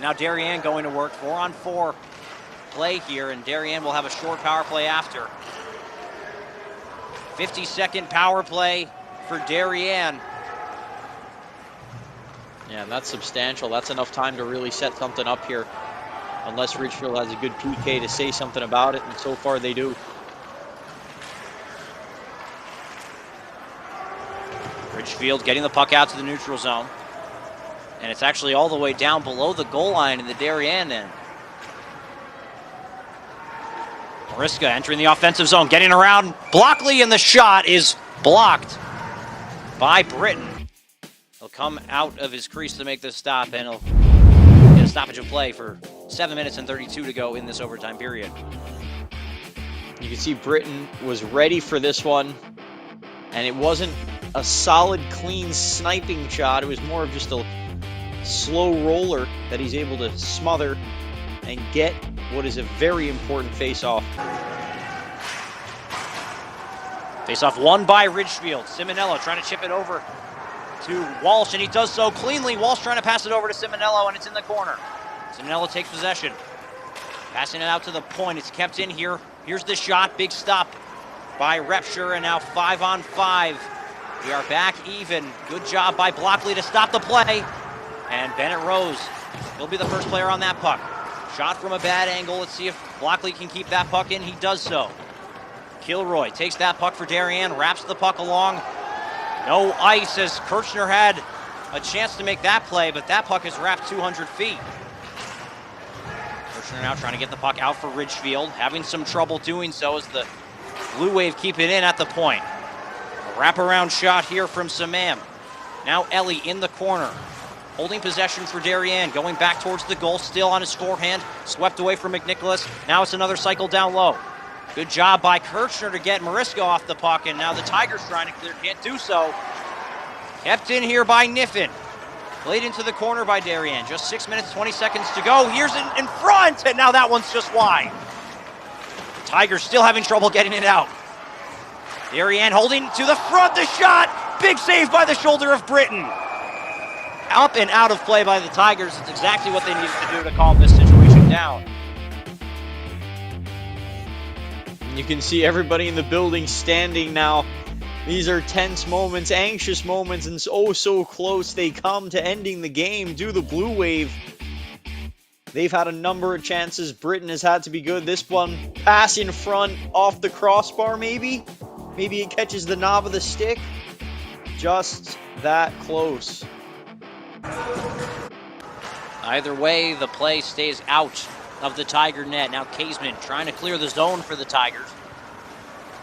Now Darien going to work 4-on-4 play here, and Darien will have a short power play after. 50-second power play for Darien. Yeah, and that's substantial. That's enough time to really set something up here. Unless Ridgefield has a good PK to say something about it, and so far they do. Ridgefield getting the puck out to the neutral zone. And it's actually all the way down below the goal line in the Darien end. Mariska entering the offensive zone, getting around Blockley, and the shot is blocked by Britton. He'll come out of his crease to make this stop, and he'll get a stoppage of play for 7 minutes and 32 to go in this overtime period. You can see Britton was ready for this one, and it wasn't a solid, clean sniping shot. It was more of just a slow roller that he's able to smother and get what is a very important face-off. Face-off won by Ridgefield. Simonello trying to chip it over to Walsh, and he does so cleanly. Walsh trying to pass it over to Simonello, and it's in the corner. Simonello takes possession. Passing it out to the point. It's kept in here. Here's the shot. Big stop by Repsher, and now 5-on-5. We are back even. Good job by Blockley to stop the play. And Bennett Rose will be the first player on that puck. Shot from a bad angle. Let's see if Blockley can keep that puck in. He does so. Kilroy takes that puck for Darien, wraps the puck along. No ice, as Kirchner had a chance to make that play, but that puck is wrapped 200 feet. Kirchner now trying to get the puck out for Ridgefield, having some trouble doing so as the Blue Wave keep it in at the point. A wraparound shot here from Samam. Now Ellie in the corner, holding possession for Darien, going back towards the goal, still on his forehand, swept away from McNicholas. Now it's another cycle down low. Good job by Kirchner to get Mariska off the puck, and now the Tigers trying to clear, can't do so. Kept in here by Niffen. Played into the corner by Darien. Just 6 minutes, 20 seconds to go. Here's it in front, and now that one's just wide. The Tigers still having trouble getting it out. Darien holding to the front, the shot! Big save by the shoulder of Britton. Up and out of play by the Tigers. It's exactly what they needed to do to calm this situation down. You can see everybody in the building standing now These are tense moments, anxious moments, and oh so close they come to ending the game. Do the Blue Wave. They've had a number of chances. Britain has had to be good. This one, pass in front, off the crossbar maybe? Maybe it catches the knob of the stick. Just that close. Either way, the play stays out of the Tiger net. Now Kaseman trying to clear the zone for the Tigers.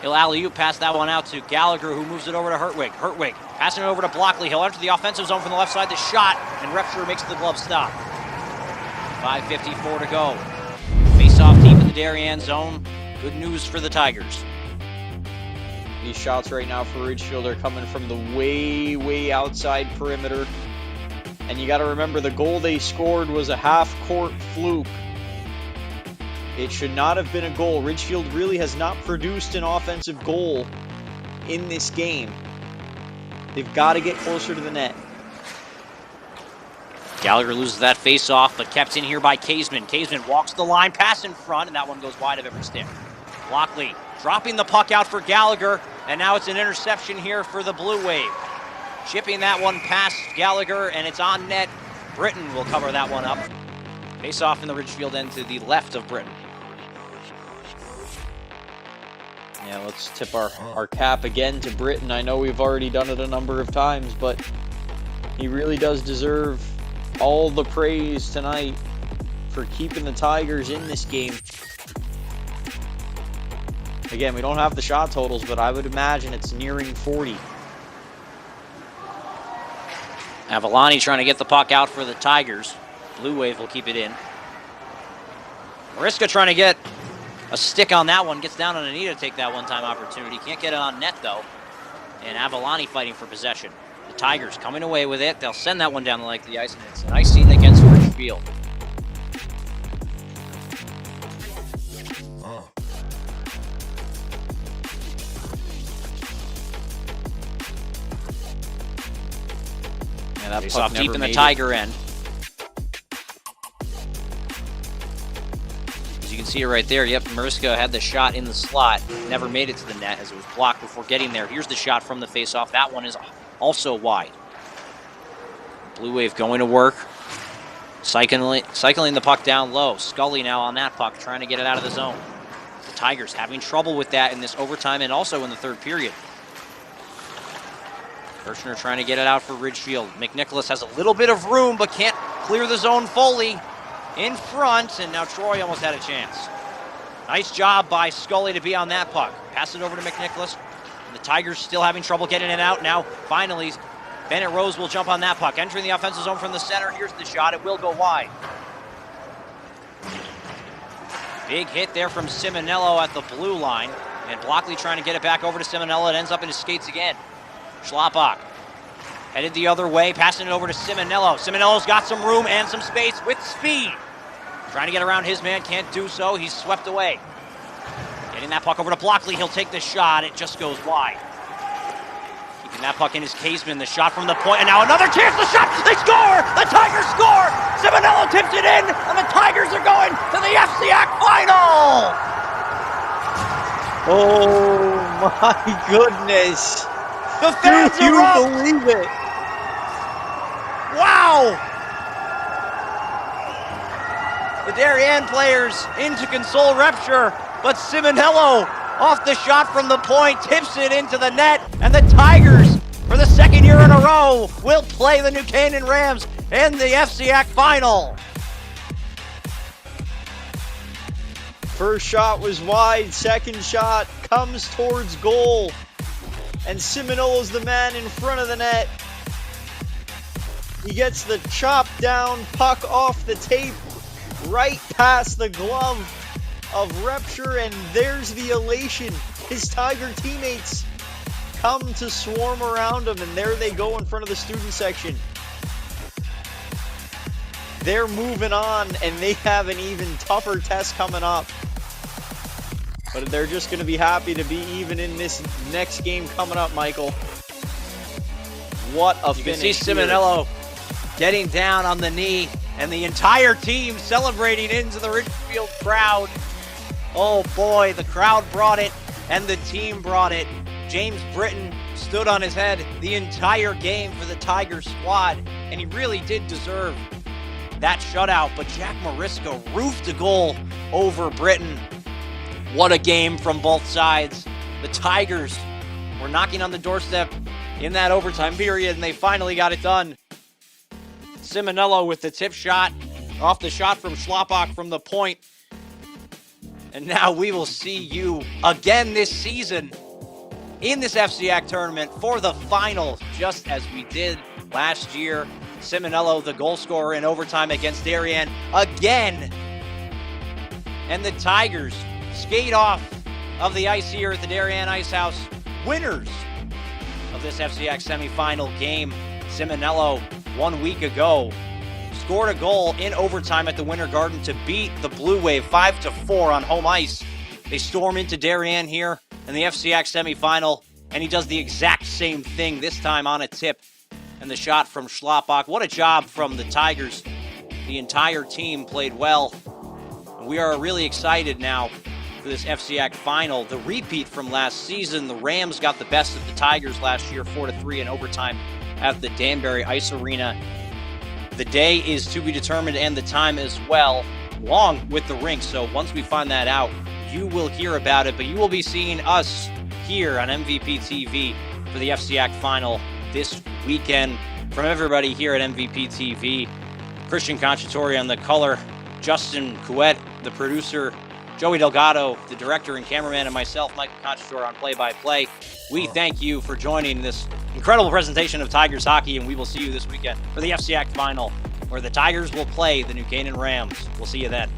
He'll alley-oop pass that one out to Gallagher, who moves it over to Hertwig. Hertwig passing it over to Blockley. He'll enter the offensive zone from the left side. The shot, and Repture makes the glove stop. 5:54 to go. Face-off deep in the Darien zone. Good news for the Tigers. These shots right now for Ridgefield are coming from the way outside perimeter. And you got to remember, the goal they scored was a half-court fluke. It should not have been a goal. Ridgefield really has not produced an offensive goal in this game. They've got to get closer to the net. Gallagher loses that face-off, but kept in here by Kaseman. Kaseman walks the line, pass in front, and that one goes wide of every stick. Blockley dropping the puck out for Gallagher, and now it's an interception here for the Blue Wave. Chipping that one past Gallagher, and it's on net. Britain will cover that one up. Face-off in the Ridgefield end to the left of Britain. Yeah, let's tip our cap again to Britain. I know we've already done it a number of times, but he really does deserve all the praise tonight for keeping the Tigers in this game. Again, we don't have the shot totals, but I would imagine it's nearing 40. Avalani trying to get the puck out for the Tigers. Blue Wave will keep it in. Mariska trying to get a stick on that one. Gets down on a knee to take that one-time opportunity. Can't get it on net, though. And Avalani fighting for possession. The Tigers coming away with it. They'll send that one down the length of the ice, and it's an ice scene against Ridgefield. Yeah, that Face puck off deep never in the made Tiger end. As you can see it right there, yep, Mariska had the shot in the slot. Never made it to the net as it was blocked before getting there. Here's the shot from the face-off. That one is also wide. Blue Wave going to work. Cycling the puck down low. Scully now on that puck, trying to get it out of the zone. The Tigers having trouble with that in this overtime and also in the third period. Kirshner trying to get it out for Ridgefield. McNicholas has a little bit of room, but can't clear the zone fully. In front, and now Troy almost had a chance. Nice job by Scully to be on that puck. Pass it over to McNicholas. The Tigers still having trouble getting it out. Now, finally, Bennett Rose will jump on that puck. Entering the offensive zone from the center. Here's the shot. It will go wide. Big hit there from Simonello at the blue line. And Blockley trying to get it back over to Simonello. It ends up in his skates again. Schlappak headed the other way, passing it over to Simonello. Simonello's got some room and some space with speed. Trying to get around his man, can't do so. He's swept away. Getting that puck over to Blockley. He'll take the shot. It just goes wide. Keeping that puck in his Kaseman. The shot from the point, and now another chance. The shot. They score. The Tigers score. Simonello tips it in, and the Tigers are going to the FCIAC final. Oh my goodness. The fans Do you are up. believe it? Wow! The Darien players in to console Repture, but Simonello off the shot from the point, tips it into the net, and the Tigers, for the second year in a row, will play the New Canaan Rams in the FCIAC final. First shot was wide, second shot comes towards goal. And Simonello's the man in front of the net. He gets the chop down puck off the tape, right past the glove of Repture, and there's the elation. His Tiger teammates come to swarm around him, and there they go in front of the student section. They're moving on, and they have an even tougher test coming up. But they're just going to be happy to be even in this next game coming up, Michael. What a finish. You can see Simonello getting down on the knee, and the entire team celebrating into the Ridgefield crowd. Oh boy, the crowd brought it, and the team brought it. James Britton stood on his head the entire game for the Tigers squad, and he really did deserve that shutout. But Jack Mariska roofed a goal over Britton. What a game from both sides. The Tigers were knocking on the doorstep in that overtime period, and they finally got it done. Simonello with the tip shot off the shot from Schlapach from the point. And now we will see you again this season in this FCIAC tournament for the final, just as we did last year. Simonello, the goal scorer in overtime against Darien again. And the Tigers skate off of the ice here at the Darien Ice House, winners of this FCIAC semifinal game. Simonello 1 week ago scored a goal in overtime at the Winter Garden to beat the Blue Wave 5-4 on home ice. They storm into Darien here in the FCIAC semifinal, and he does the exact same thing, this time on a tip. And the shot from Schlapach. What a job from the Tigers. The entire team played well. And we are really excited now for this FCIAC final. The repeat from last season, the Rams got the best of the Tigers last year, 4-3 in overtime at the Danbury Ice Arena. The day is to be determined and the time as well, along with the rink. So once we find that out, you will hear about it, but you will be seeing us here on MVP TV for the FCIAC final this weekend. From everybody here at MVP TV, Christian Conciatore on the color, Justin Couette, the producer, Joey Delgado, the director and cameraman, and myself, Michael Conciatore, on play-by-play. We thank you for joining this incredible presentation of Tigers hockey, and we will see you this weekend for the FCIAC final, where the Tigers will play the New Canaan Rams. We'll see you then.